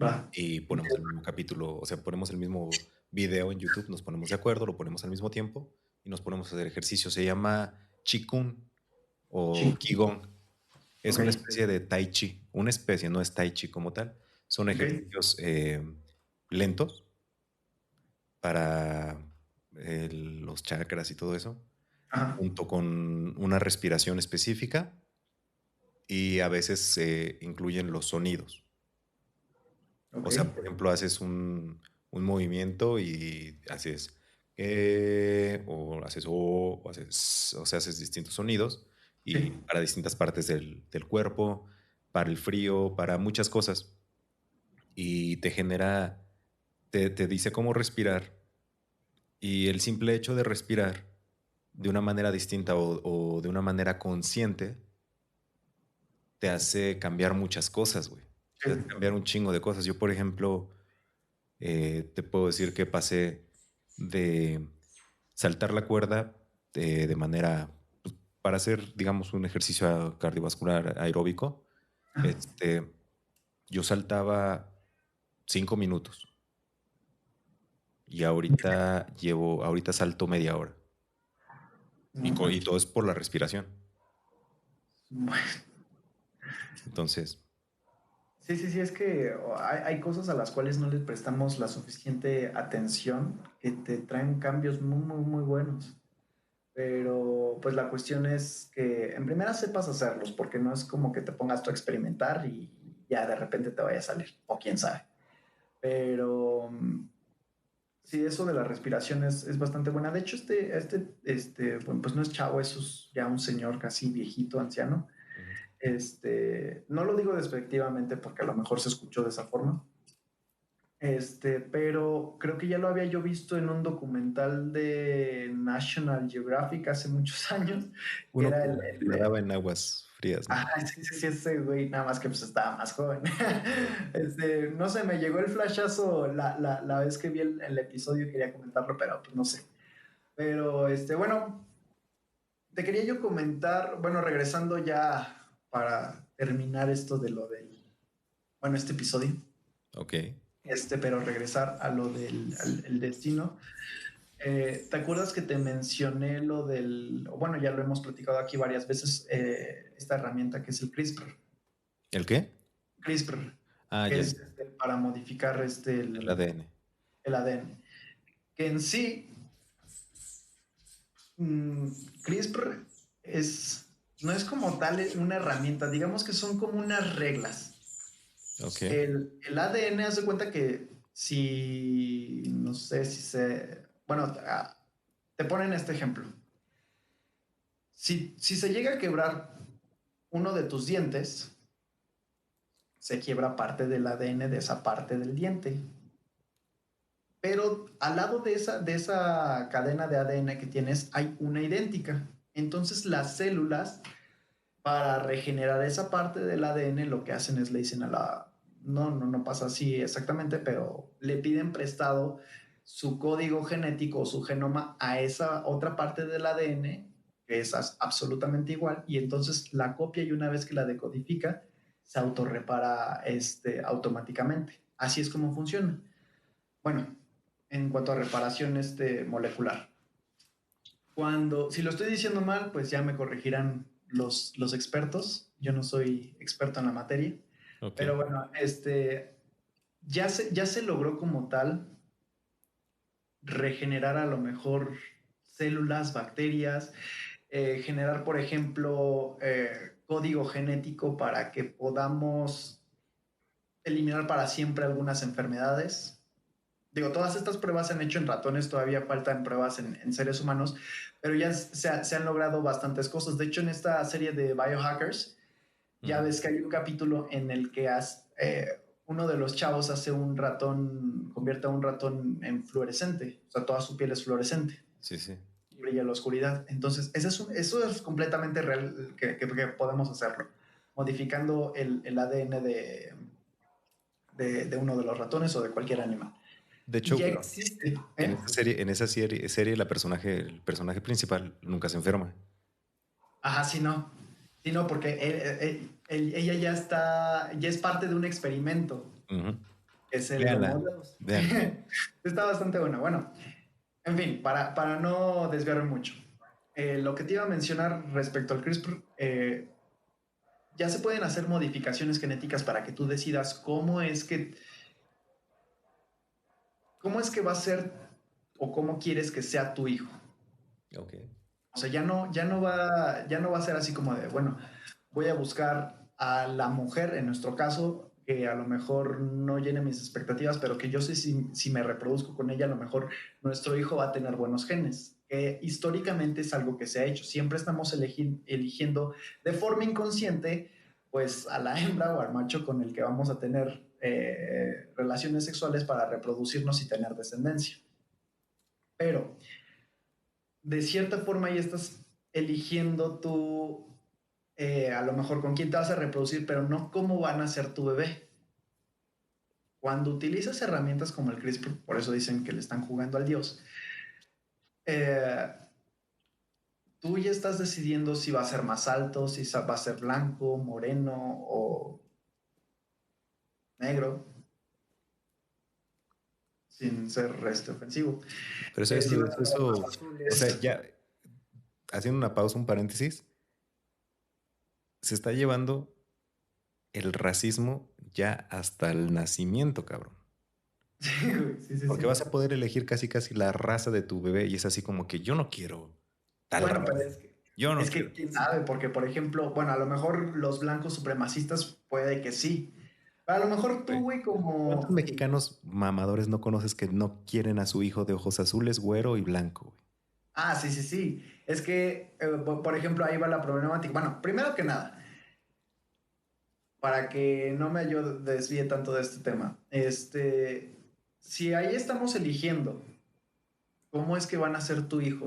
Va. y ponemos el mismo capítulo, o sea, ponemos el mismo video en YouTube, nos ponemos de acuerdo, lo ponemos al mismo tiempo y nos ponemos a hacer ejercicio. Se llama Qigong o Sí. Qigong. Es Ok. una especie de Tai Chi, una especie, no es Tai Chi como tal. Son Ok. ejercicios lentos para los chakras y todo eso, Ajá. junto con una respiración específica y a veces se incluyen los sonidos. Ok. O sea, por ejemplo, haces un movimiento y haces o haces o haces, o sea, haces distintos sonidos y Sí. para distintas partes del cuerpo, para el frío, para muchas cosas. Y te genera, te dice cómo respirar y el simple hecho de respirar de una manera distinta o de una manera consciente te hace cambiar muchas cosas, güey. Sí. Te hace cambiar un chingo de cosas. Yo, por ejemplo, te puedo decir que pasé de saltar la cuerda de manera, pues, para hacer, digamos, un ejercicio cardiovascular aeróbico, Ajá. este, yo saltaba 5 minutos y ahorita salto media hora. No Y manches. todo es por la respiración. Bueno, Entonces, sí, sí, sí, es que hay cosas a las cuales no les prestamos la suficiente atención que te traen cambios muy, muy, muy buenos. Pero pues la cuestión es que en primera sepas hacerlos, porque no es como que te pongas tú a experimentar y ya de repente te vaya a salir, o quién sabe. Pero sí, eso de la respiración es bastante buena. De hecho, bueno, pues no es chavo, eso es ya un señor casi viejito, anciano. ujú. No lo digo despectivamente porque a lo mejor se escuchó de esa forma, pero creo que ya lo había yo visto en un documental de National Geographic hace muchos años, que Uno era que nadaba en aguas frías, ¿no? sí, sí, sí, ese güey, nada más que pues estaba más joven. No sé, me llegó el flashazo la vez que vi el episodio y quería comentarlo, pero pues no sé. Pero, bueno, te quería yo comentar, bueno, regresando ya para terminar esto de lo del, bueno, este episodio, Ok. pero regresar a lo del el destino. ¿Te acuerdas que te mencioné lo del, bueno, ya lo hemos platicado aquí varias veces, esta herramienta que es el CRISPR? ¿El qué? CRISPR, Ah, que ya, es para modificar el ADN. el ADN. Que en sí, CRISPR no es como tal una herramienta, digamos que son como unas reglas. Ok. El ADN, haz de cuenta que si, no sé si se, bueno, te ponen este ejemplo. Si se llega a quebrar uno de tus dientes, se quiebra parte del ADN de esa parte del diente. Pero al lado de esa cadena de ADN que tienes hay una idéntica. Entonces las células, para regenerar esa parte del ADN, lo que hacen es le dicen a la... No pasa así exactamente, pero le piden prestado su código genético o su genoma a esa otra parte del ADN, que es absolutamente igual, y entonces la copia y una vez que la decodifica, se autorrepara automáticamente. Así es como funciona. Bueno, en cuanto a reparación molecular. Si lo estoy diciendo mal, pues ya me corregirán los expertos. Yo no soy experto en la materia. Ok. Pero bueno, ya se logró como tal regenerar a lo mejor células, bacterias, generar, por ejemplo, código genético para que podamos eliminar para siempre algunas enfermedades. Digo, todas estas pruebas se han hecho en ratones, todavía faltan pruebas en seres humanos, pero ya se han logrado bastantes cosas. De hecho, en esta serie de Biohackers, ya Ujú. ves que hay un capítulo en el que uno de los chavos hace un ratón, convierte a un ratón en fluorescente, o sea, toda su piel es fluorescente Sí, sí. y brilla en la oscuridad. Entonces, eso es completamente real que podemos hacerlo, modificando el ADN de uno de los ratones o de cualquier animal. De y hecho, ya existe. en esa serie el personaje principal nunca se enferma. Ajá, sí, no. Sí, no, porque ella ya está, ya es parte de un experimento, Ujú. que es el Véanla, Homo Deus. véanla. Está bastante bueno. Bueno, en fin, para no desviarme mucho. Lo que te iba a mencionar respecto al CRISPR, ya se pueden hacer modificaciones genéticas para que tú decidas cómo es que va a ser o cómo quieres que sea tu hijo. Ok. O sea, ya no va a ser así como de, bueno, voy a buscar a la mujer, en nuestro caso, que a lo mejor no llene mis expectativas, pero que yo sé si me reproduzco con ella, a lo mejor nuestro hijo va a tener buenos genes. Históricamente es algo que se ha hecho. Siempre estamos eligiendo de forma inconsciente, pues a la hembra o al macho con el que vamos a tener relaciones sexuales para reproducirnos y tener descendencia. Pero de cierta forma ya estás eligiendo tú a lo mejor con quién te vas a reproducir, pero no cómo van a ser tu bebé. Cuando utilizas herramientas como el CRISPR, por eso dicen que le están jugando al dios, eh, tú ya estás decidiendo si va a ser más alto, si va a ser blanco, moreno o negro, sin ser ofensivo. Pero Si va a eso, ser más o sea, azules. ya haciendo una pausa, un paréntesis, se está llevando el racismo ya hasta el nacimiento, cabrón. Sí, sí, sí, Porque sí. vas a poder elegir casi casi la raza de tu bebé y es así como que yo no quiero tal Bueno, pero raza. Yo no es quiero. que quién sabe, porque por ejemplo, bueno, a lo mejor los blancos supremacistas puede que sí. Pero a lo mejor tú, Güey, güey, ¿cuántos como... mexicanos mamadores no conoces que no quieren a su hijo de ojos azules, güero y blanco, güey? Ah, sí, sí, sí. Es que, por ejemplo, ahí va la problemática. Bueno, primero que nada, para que no me yo desvíe tanto de este tema, si ahí estamos eligiendo cómo es que van a ser tu hijo,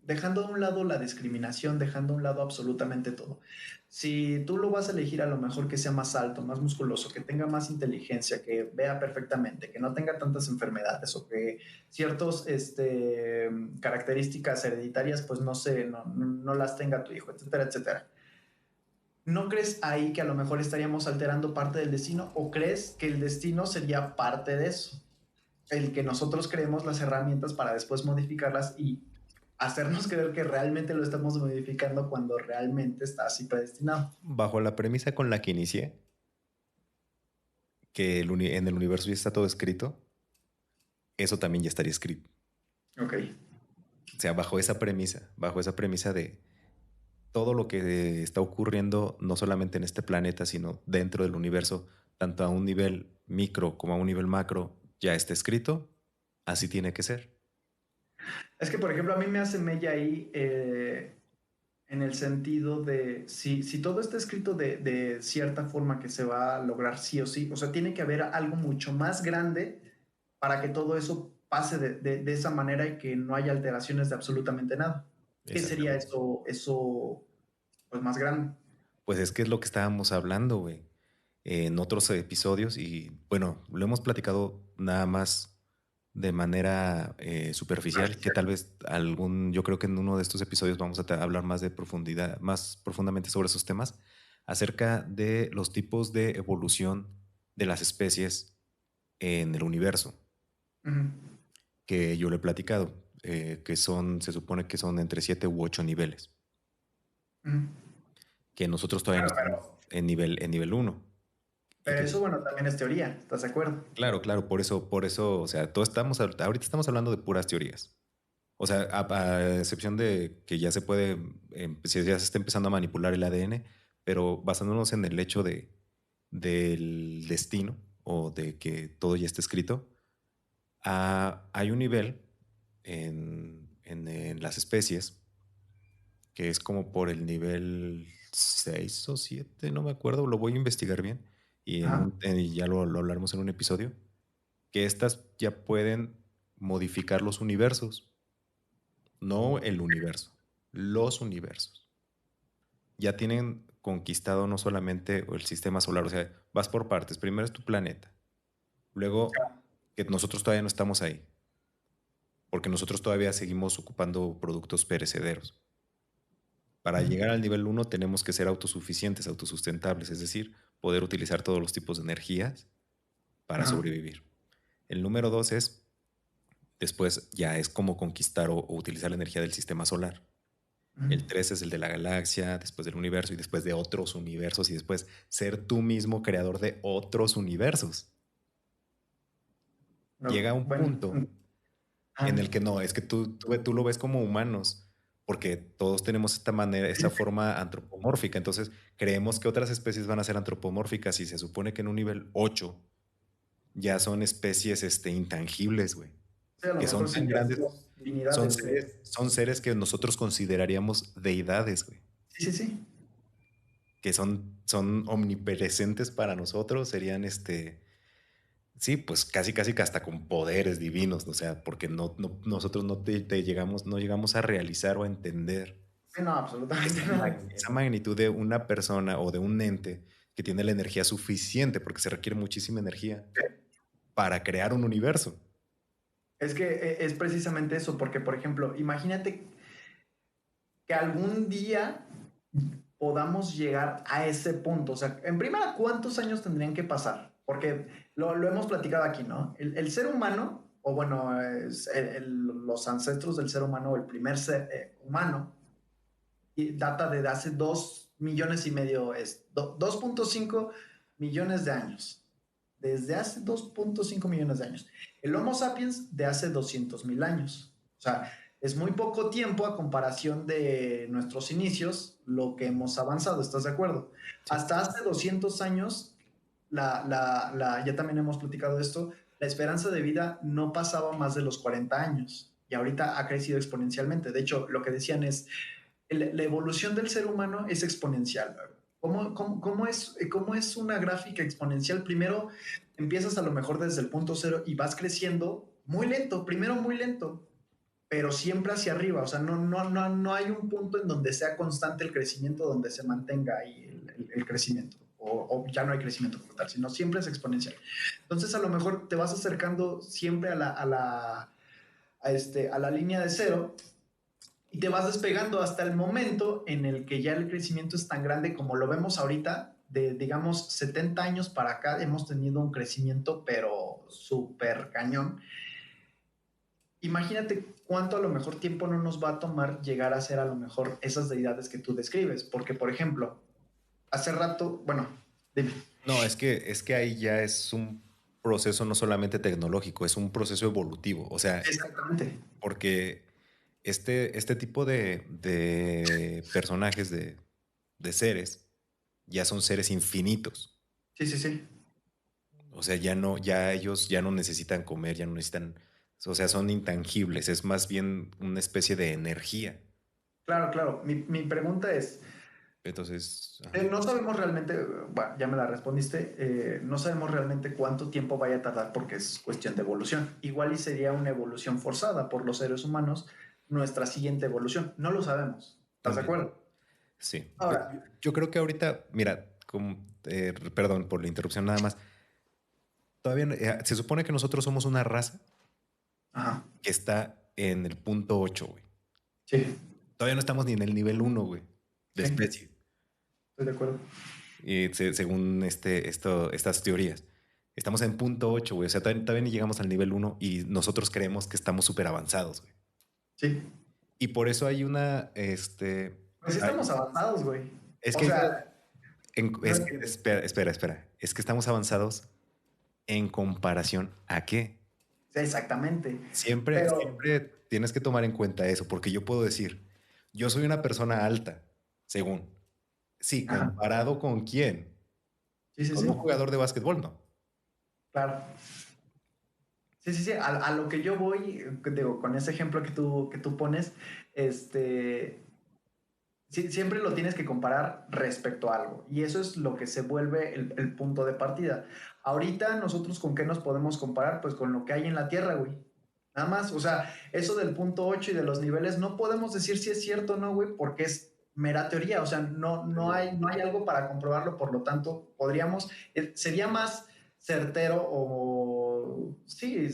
dejando a un lado la discriminación, dejando a un lado absolutamente todo. Si tú lo vas a elegir a lo mejor que sea más alto, más musculoso, que tenga más inteligencia, que vea perfectamente, que no tenga tantas enfermedades o que ciertas características hereditarias pues no las tenga tu hijo, etcétera, etcétera. ¿No crees ahí que a lo mejor estaríamos alterando parte del destino o crees que el destino sería parte de eso? El que nosotros creemos las herramientas para después modificarlas y hacernos creer que realmente lo estamos modificando cuando realmente está así predestinado. Bajo la premisa con la que inicié, que en el universo ya está todo escrito, eso también ya estaría escrito. Ok. O sea, bajo esa premisa de todo lo que está ocurriendo, no solamente en este planeta, sino dentro del universo, tanto a un nivel micro como a un nivel macro, ya está escrito, así tiene que ser. Es que, por ejemplo, a mí me hace mella ahí en el sentido de si todo está escrito de cierta forma que se va a lograr sí o sí, o sea, tiene que haber algo mucho más grande para que todo eso pase de esa manera y que no haya alteraciones de absolutamente nada. ¿Qué sería Exactamente. eso pues más grande? Pues es que es lo que estábamos hablando, güey, en otros episodios y bueno, lo hemos platicado nada más de manera superficial, que tal vez yo creo que en uno de estos episodios vamos a hablar más de profundidad, más profundamente sobre esos temas, acerca de los tipos de evolución de las especies en el universo, Ujú, que yo le he platicado, se supone que son entre 7 u 8 niveles, ujú. que nosotros todavía no Claro, estamos en nivel uno. Y pero que eso, bueno, también es teoría, ¿estás de acuerdo? claro, claro, por eso, o sea, ahorita estamos hablando de puras teorías. O sea, a excepción de que ya se puede, si ya se está empezando a manipular el ADN, pero basándonos en el hecho del destino o de que todo ya está escrito, hay un nivel en las especies que es como por el nivel 6 o 7, no me acuerdo, lo voy a investigar bien y, Ajá. y ya lo hablaremos en un episodio, que estas ya pueden modificar los universos, no el universo, los universos. Ya tienen conquistado no solamente el sistema solar, o sea, vas por partes. Primero es tu planeta, luego que nosotros todavía no estamos ahí, porque nosotros todavía seguimos ocupando productos perecederos. Para Ujú. llegar al nivel uno tenemos que ser autosuficientes, autosustentables, es decir, poder utilizar todos los tipos de energías para Ajá. sobrevivir. El número 2 es, después ya es como conquistar o utilizar la energía del sistema solar. Ujú. El 3 es el de la galaxia, después del universo y después de otros universos y después ser tú mismo creador de otros universos. No, Llega un bueno. punto en Ah, el que no, es que tú lo ves como humanos, porque todos tenemos esta manera, esta forma antropomórfica. Entonces creemos que otras especies van a ser antropomórficas y se supone que en un nivel 8 ya son especies intangibles, güey, sí, a lo que mejor son sí tan ya grandes, somos divinidades, güey. son seres que nosotros consideraríamos deidades, güey, Sí, sí, sí. que son omnipresentes para nosotros, serían sí, pues casi casi que hasta con poderes divinos, o sea, porque nosotros no llegamos a realizar o a entender Sí, no, absolutamente nada. esa magnitud de una persona o de un ente que tiene la energía suficiente, porque se requiere muchísima energía para crear un universo. Es que es precisamente eso, porque, por ejemplo, imagínate que algún día podamos llegar a ese punto. O sea, en primera, ¿cuántos años tendrían que pasar? Porque lo hemos platicado aquí, ¿no? El ser humano, o bueno, los ancestros del ser humano, o el primer ser humano, y data de hace 2,5 millones, 2,5 millones de años. Desde hace 2,5 millones de años. El Homo sapiens de hace 200,000 años. O sea, es muy poco tiempo a comparación de nuestros inicios, lo que hemos avanzado, ¿estás de acuerdo? Sí. Hasta hace 200 años, ya también hemos platicado de esto, la esperanza de vida no pasaba más de los 40 años y ahorita ha crecido exponencialmente. De hecho, lo que decían es, la evolución del ser humano es exponencial. ¿Cómo es una gráfica exponencial? Primero empiezas a lo mejor desde el punto cero y vas creciendo muy lento, primero muy lento, pero siempre hacia arriba. O sea, no hay un punto en donde sea constante el crecimiento, donde se mantenga ahí el crecimiento. O ya no hay crecimiento como tal, sino siempre es exponencial. Entonces, a lo mejor te vas acercando siempre a la línea de cero y te vas despegando hasta el momento en el que ya el crecimiento es tan grande como lo vemos ahorita, de digamos 70 años para acá hemos tenido un crecimiento pero súper cañón. Imagínate cuánto a lo mejor tiempo no nos va a tomar llegar a ser a lo mejor esas deidades que tú describes, porque por ejemplo, hace rato, bueno, dime. No, es que ahí ya es un proceso no solamente tecnológico, es un proceso evolutivo. O sea, Exactamente. porque este tipo de personajes, de seres, ya son seres infinitos. Sí, sí, sí. O sea, ya ellos ya no necesitan comer, ya no necesitan, o sea, son intangibles, es más bien una especie de energía. Claro, claro. Mi pregunta es, Entonces, ajá. no sabemos realmente, bueno, ya me la respondiste, no sabemos realmente cuánto tiempo vaya a tardar porque es cuestión de evolución. Igual y sería una evolución forzada por los seres humanos, nuestra siguiente evolución. No lo sabemos. ¿Estás de También. acuerdo? Sí. Ahora, Yo creo que ahorita, mira, perdón por la interrupción nada más. Todavía se supone que nosotros somos una raza ajá, que está en el punto 8, güey. sí, Todavía no estamos ni en el nivel 1, güey, de sí, especie. estoy de acuerdo. Y según estas teorías. Estamos en punto 8, güey. O sea, todavía ni llegamos al nivel 1 y nosotros creemos que estamos súper avanzados, güey. Sí, Y por eso hay pues sí estamos avanzados, güey. es O que, sea, no espera. Es que estamos avanzados en comparación a qué. exactamente. Pero, Siempre tienes que tomar en cuenta eso, porque yo puedo decir, yo soy una persona alta, según. Sí, ajá, ¿comparado con quién? sí, sí, Con un sí, jugador de básquetbol, no. claro. Sí, sí, sí, a lo que yo voy, digo, con ese ejemplo que tú pones, este, sí, siempre lo tienes que comparar respecto a algo. Y eso es lo que se vuelve el punto de partida. Ahorita nosotros con qué nos podemos comparar, pues con lo que hay en la Tierra, güey. Nada más, o sea, eso del punto 8 y de los niveles, no podemos decir si es cierto o no, güey, porque es mera teoría, o sea, no hay algo para comprobarlo, por lo tanto, sería más certero pero sí,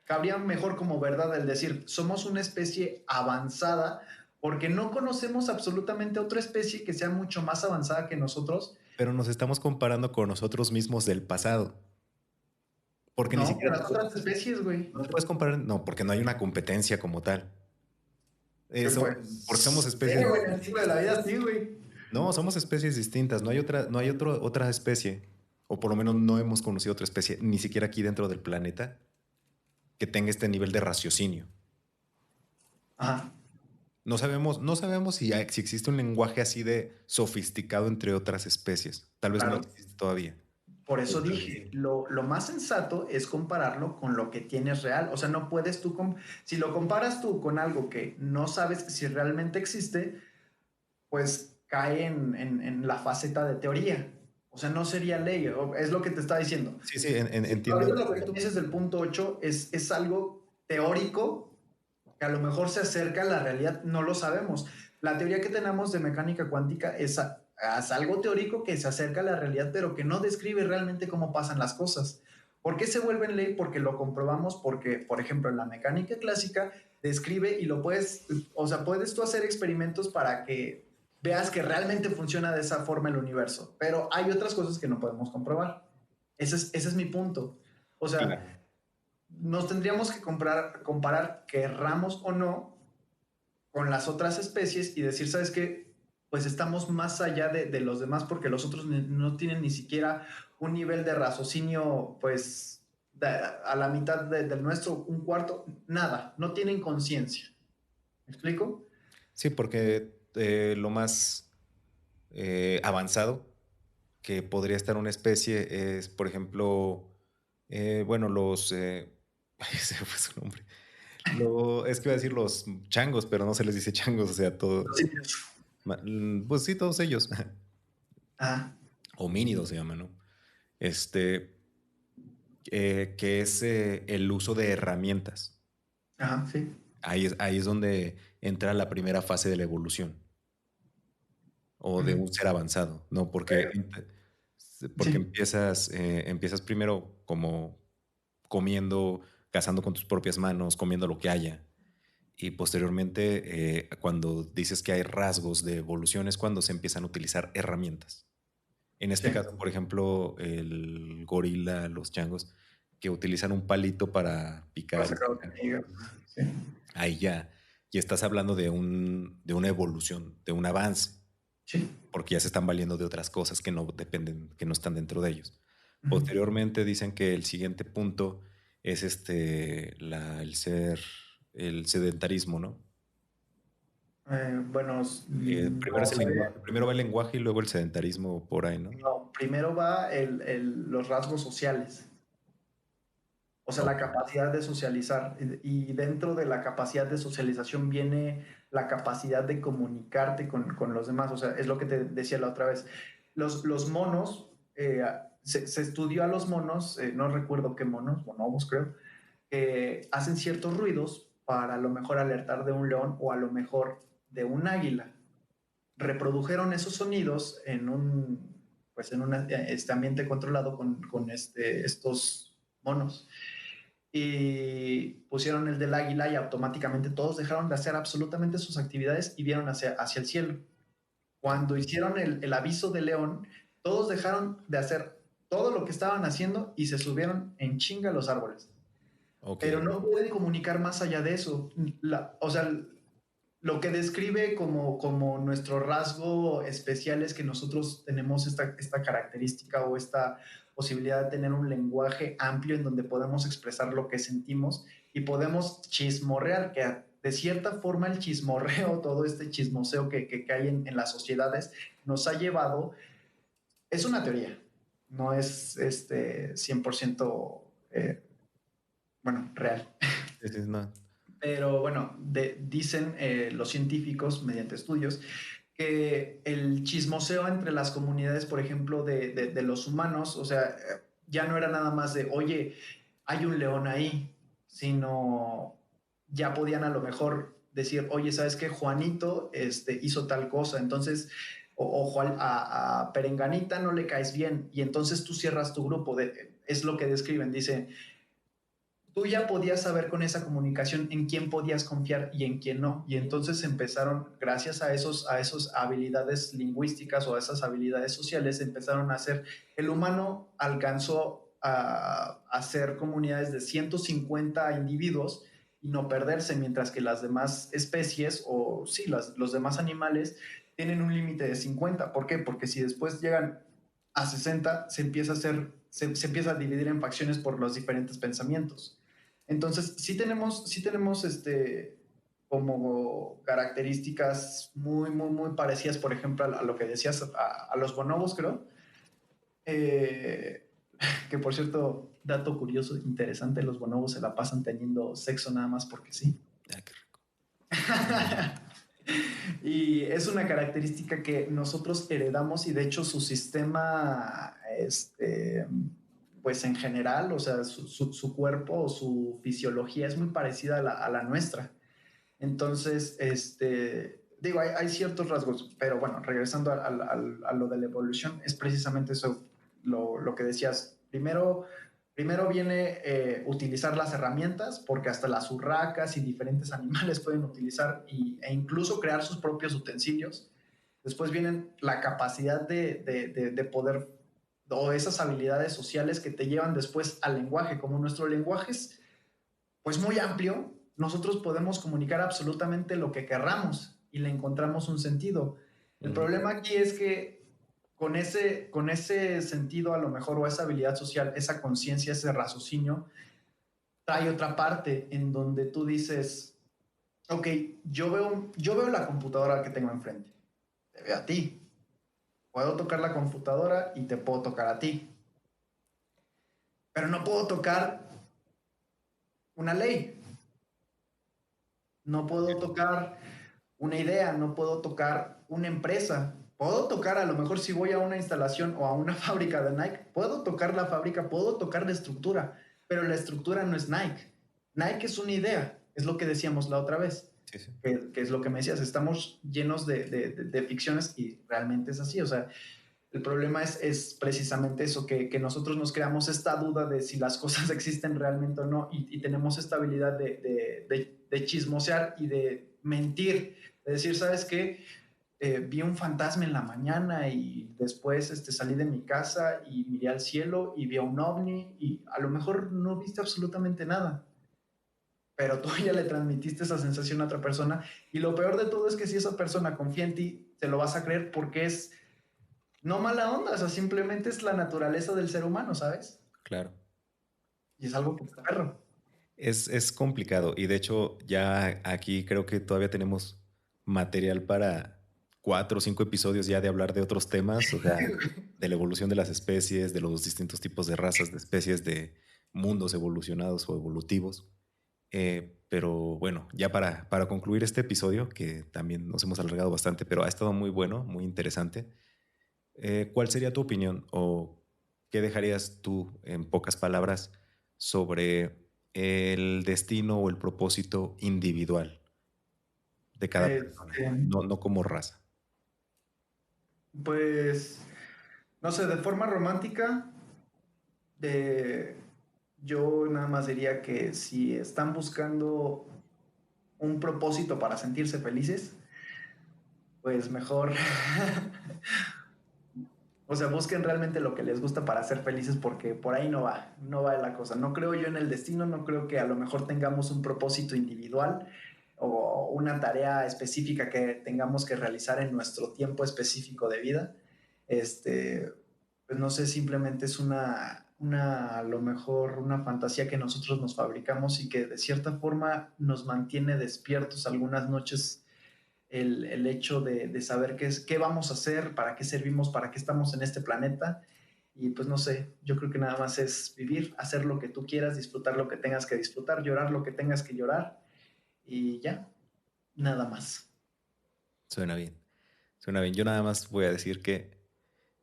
cabría mejor como verdad el decir, somos una especie avanzada porque no conocemos absolutamente otra especie que sea mucho más avanzada que nosotros. Pero nos estamos comparando con nosotros mismos del pasado. Porque ni No, con siquiera las otras especies, güey. no te puedes comparar, no, porque no hay una competencia como tal. Que Eso, porque somos pues, especies, güey, en el ciclo de la vida sí, güey. no, somos especies distintas, no hay otra especie, o por lo menos no hemos conocido otra especie, ni siquiera aquí dentro del planeta, que tenga este nivel de raciocinio. Ajá. No sabemos si existe un lenguaje así de sofisticado entre otras especies. Tal vez no Claro. existe todavía. Por O eso tal vez dije, sí. lo más sensato es compararlo con lo que tienes real. O sea, no puedes tú, si lo comparas tú con algo que no sabes si realmente existe, pues cae en la faceta de teoría. O sea, no sería ley, es lo que te está diciendo. Sí, sí, Si entiendo. ahorita lo que tú dices del punto 8 es algo teórico que a lo mejor se acerca a la realidad, no lo sabemos. La teoría que tenemos de mecánica cuántica es algo teórico que se acerca a la realidad, pero que no describe realmente cómo pasan las cosas. ¿Por qué se vuelven ley? Porque lo comprobamos, porque, por ejemplo, en la mecánica clásica describe y lo puedes, o sea, puedes tú hacer experimentos para que veas que realmente funciona de esa forma el universo, pero hay otras cosas que no podemos comprobar. Ese es mi punto. O sea, Claro. nos tendríamos que comparar, querramos o no, con las otras especies y decir, ¿sabes qué? Pues estamos más allá de los demás porque los otros no tienen ni siquiera un nivel de raciocinio, pues, a la mitad del nuestro, un cuarto, nada, no tienen conciencia. ¿Me explico? Sí, porque lo más avanzado que podría estar una especie es, por ejemplo, bueno, se fue su nombre. Es que iba a decir los changos, pero no se les dice changos, o sea, todo. Sí. Pues sí, todos ellos. Ah, Homínidos se llaman, ¿no? Este, que es el uso de herramientas. ajá, sí. Ahí es donde entra la primera fase de la evolución o de Ujú. un ser avanzado, ¿no? Porque, porque Sí. empiezas primero como comiendo, cazando con tus propias manos, comiendo lo que haya. Y posteriormente, cuando dices que hay rasgos de evolución, es cuando se empiezan a utilizar herramientas. En Sí. este caso, por ejemplo, el gorila, los changos, que utilizan un palito para Para picar y sacar lo que sacar me diga. cosas. Sí. Ahí ya estás hablando de una evolución, de un avance, Sí. porque ya se están valiendo de otras cosas que no dependen, que no están dentro de ellos. Ujú. Posteriormente dicen que el siguiente punto es el sedentarismo, ¿no? Bueno, Primero no es el sé. lenguaje, primero va el lenguaje y luego el sedentarismo por ahí, ¿no? No, primero va los rasgos sociales, o sea, la Ok. capacidad de socializar. Y dentro de la capacidad de socialización viene la capacidad de comunicarte con los demás. O sea, es lo que te decía la otra vez. Los monos, se estudió a los monos, no recuerdo qué monos, bonobos creo, que hacen ciertos ruidos para a lo mejor alertar de un león o a lo mejor de un águila. Reprodujeron esos sonidos pues en este ambiente controlado con estos monos y pusieron el del águila y automáticamente todos dejaron de hacer absolutamente sus actividades y vieron hacia el cielo. Cuando hicieron el aviso de león, todos dejaron de hacer todo lo que estaban haciendo y se subieron en chinga a los árboles. Ok. Pero no pueden comunicar más allá de eso. O sea, lo que describe como nuestro rasgo especial es que nosotros tenemos esta característica o esta posibilidad de tener un lenguaje amplio en donde podemos expresar lo que sentimos y podemos chismorrear, que de cierta forma el chismorreo, todo este chismoseo que hay en las sociedades, nos ha llevado, es una teoría, no es 100% bueno, real. Sí, sí, no. Pero bueno, dicen los científicos mediante estudios que el chismoseo entre las comunidades, por ejemplo, de los humanos, o sea, ya no era nada más de, oye, hay un león ahí, sino ya podían a lo mejor decir, oye, ¿sabes qué? Juanito hizo tal cosa. Entonces, ojo, a Perenganita no le caes bien y entonces tú cierras tu grupo. Es lo que describen, dice, tú ya podías saber con esa comunicación en quién podías confiar y en quién no. Y entonces empezaron, gracias a esos habilidades lingüísticas o a esas habilidades sociales, empezaron a hacer, el humano alcanzó a hacer comunidades de 150 individuos y no perderse, mientras que las demás especies o sí, los demás animales tienen un límite de 50. ¿Por qué? Porque si después llegan a 60, se empieza a hacer, se empieza a dividir en facciones por los diferentes pensamientos. Entonces, sí tenemos como características muy parecidas, por ejemplo, a lo que decías, a los bonobos, creo. Eh, que por cierto, dato curioso, interesante, los bonobos se la pasan teniendo sexo nada más porque sí. Ah, qué rico. Y es una característica que nosotros heredamos y de hecho su sistema, pues en general, o sea, su cuerpo o su fisiología es muy parecida a la nuestra. Entonces, digo, hay ciertos rasgos, pero bueno, regresando a lo de la evolución, es precisamente eso lo que decías. Primero viene utilizar las herramientas, porque hasta las urracas y diferentes animales pueden utilizar e incluso crear sus propios utensilios. Después vienen la capacidad de poder, o esas habilidades sociales que te llevan después al lenguaje. Como nuestro lenguaje es pues muy amplio, nosotros podemos comunicar absolutamente lo que querramos y le encontramos un sentido. El Ujú. problema aquí es que con ese sentido a lo mejor o esa habilidad social, esa conciencia, ese raciocinio, trae otra parte en donde tú dices, ok, yo veo la computadora que tengo enfrente, te veo a ti, puedo tocar la computadora y te puedo tocar a ti, pero no puedo tocar una ley, no puedo tocar una idea, no puedo tocar una empresa. Puedo tocar, a lo mejor si voy a una instalación o a una fábrica de Nike, puedo tocar la fábrica, puedo tocar la estructura, pero la estructura no es Nike. Nike es una idea, es lo que decíamos la otra vez, Sí, sí. que es lo que me decías, estamos llenos de ficciones y realmente es así, o sea, el problema es precisamente eso, que nosotros nos creamos esta duda de si las cosas existen realmente o no y tenemos esta habilidad de chismosear y de mentir, de decir, ¿sabes qué? Vi un fantasma en la mañana y después salí de mi casa y miré al cielo y vi a un ovni y a lo mejor no viste absolutamente nada, pero tú ya le transmitiste esa sensación a otra persona y lo peor de todo es que si esa persona confía en ti, te lo vas a creer porque es no mala onda, o sea, simplemente es la naturaleza del ser humano, ¿sabes? Claro. Y es algo que está perro. Es complicado y de hecho ya aquí creo que todavía tenemos material para 4 o 5 episodios ya de hablar de otros temas, o sea, de la evolución de las especies, de los distintos tipos de razas, de especies, de mundos evolucionados o evolutivos. Pero bueno, ya para concluir este episodio, que también nos hemos alargado bastante, pero ha estado muy bueno, muy interesante. ¿Cuál sería tu opinión o qué dejarías tú en pocas palabras sobre el destino o el propósito individual de cada persona? Este, No, no como raza. pues, no sé, de forma romántica, de, yo nada más diría que si están buscando un propósito para sentirse felices, pues mejor, o sea, busquen realmente lo que les gusta para ser felices porque por ahí no va la cosa. No creo yo en el destino, no creo que a lo mejor tengamos un propósito individual o una tarea específica que tengamos que realizar en nuestro tiempo específico de vida. Este, pues no sé, simplemente es a lo mejor una fantasía que nosotros nos fabricamos y que de cierta forma nos mantiene despiertos algunas noches el hecho de saber qué vamos a hacer, para qué servimos, para qué estamos en este planeta. Y pues no sé, yo creo que nada más es vivir, hacer lo que tú quieras, disfrutar lo que tengas que disfrutar, llorar lo que tengas que llorar y ya, nada más. Suena bien. Suena bien. Yo nada más voy a decir que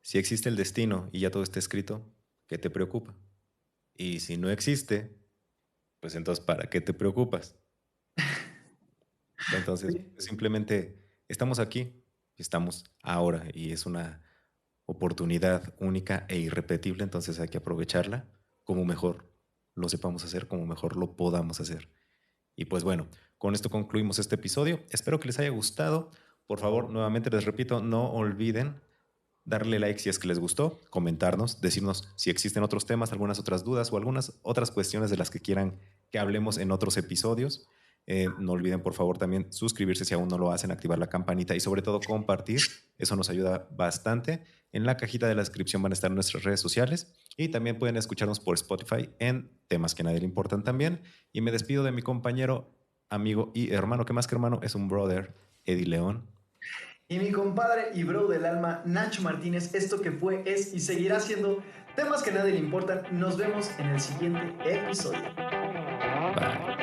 si existe el destino y ya todo está escrito, ¿qué te preocupa? Y si no existe, pues entonces ¿para qué te preocupas? Entonces, Sí, simplemente estamos aquí. estamos ahora y es una oportunidad única e irrepetible, entonces hay que aprovecharla como mejor lo sepamos hacer, como mejor lo podamos hacer. Y pues bueno, con esto concluimos este episodio. Espero que les haya gustado. Por favor, nuevamente les repito, no olviden darle like si es que les gustó, comentarnos, decirnos si existen otros temas, algunas otras dudas o algunas otras cuestiones de las que quieran que hablemos en otros episodios. No olviden, por favor, también suscribirse si aún no lo hacen, activar la campanita y sobre todo compartir. Eso nos ayuda bastante. En la cajita de la descripción van a estar nuestras redes sociales y también pueden escucharnos por Spotify en temas que a nadie le importan también. Y me despido de mi compañero, amigo y hermano, que más que hermano es un brother, Eddie León. Y mi compadre y bro del alma, Nacho Martínez. Esto que fue, es y seguirá siendo temas que a nadie le importan. Nos vemos en el siguiente episodio. Bye.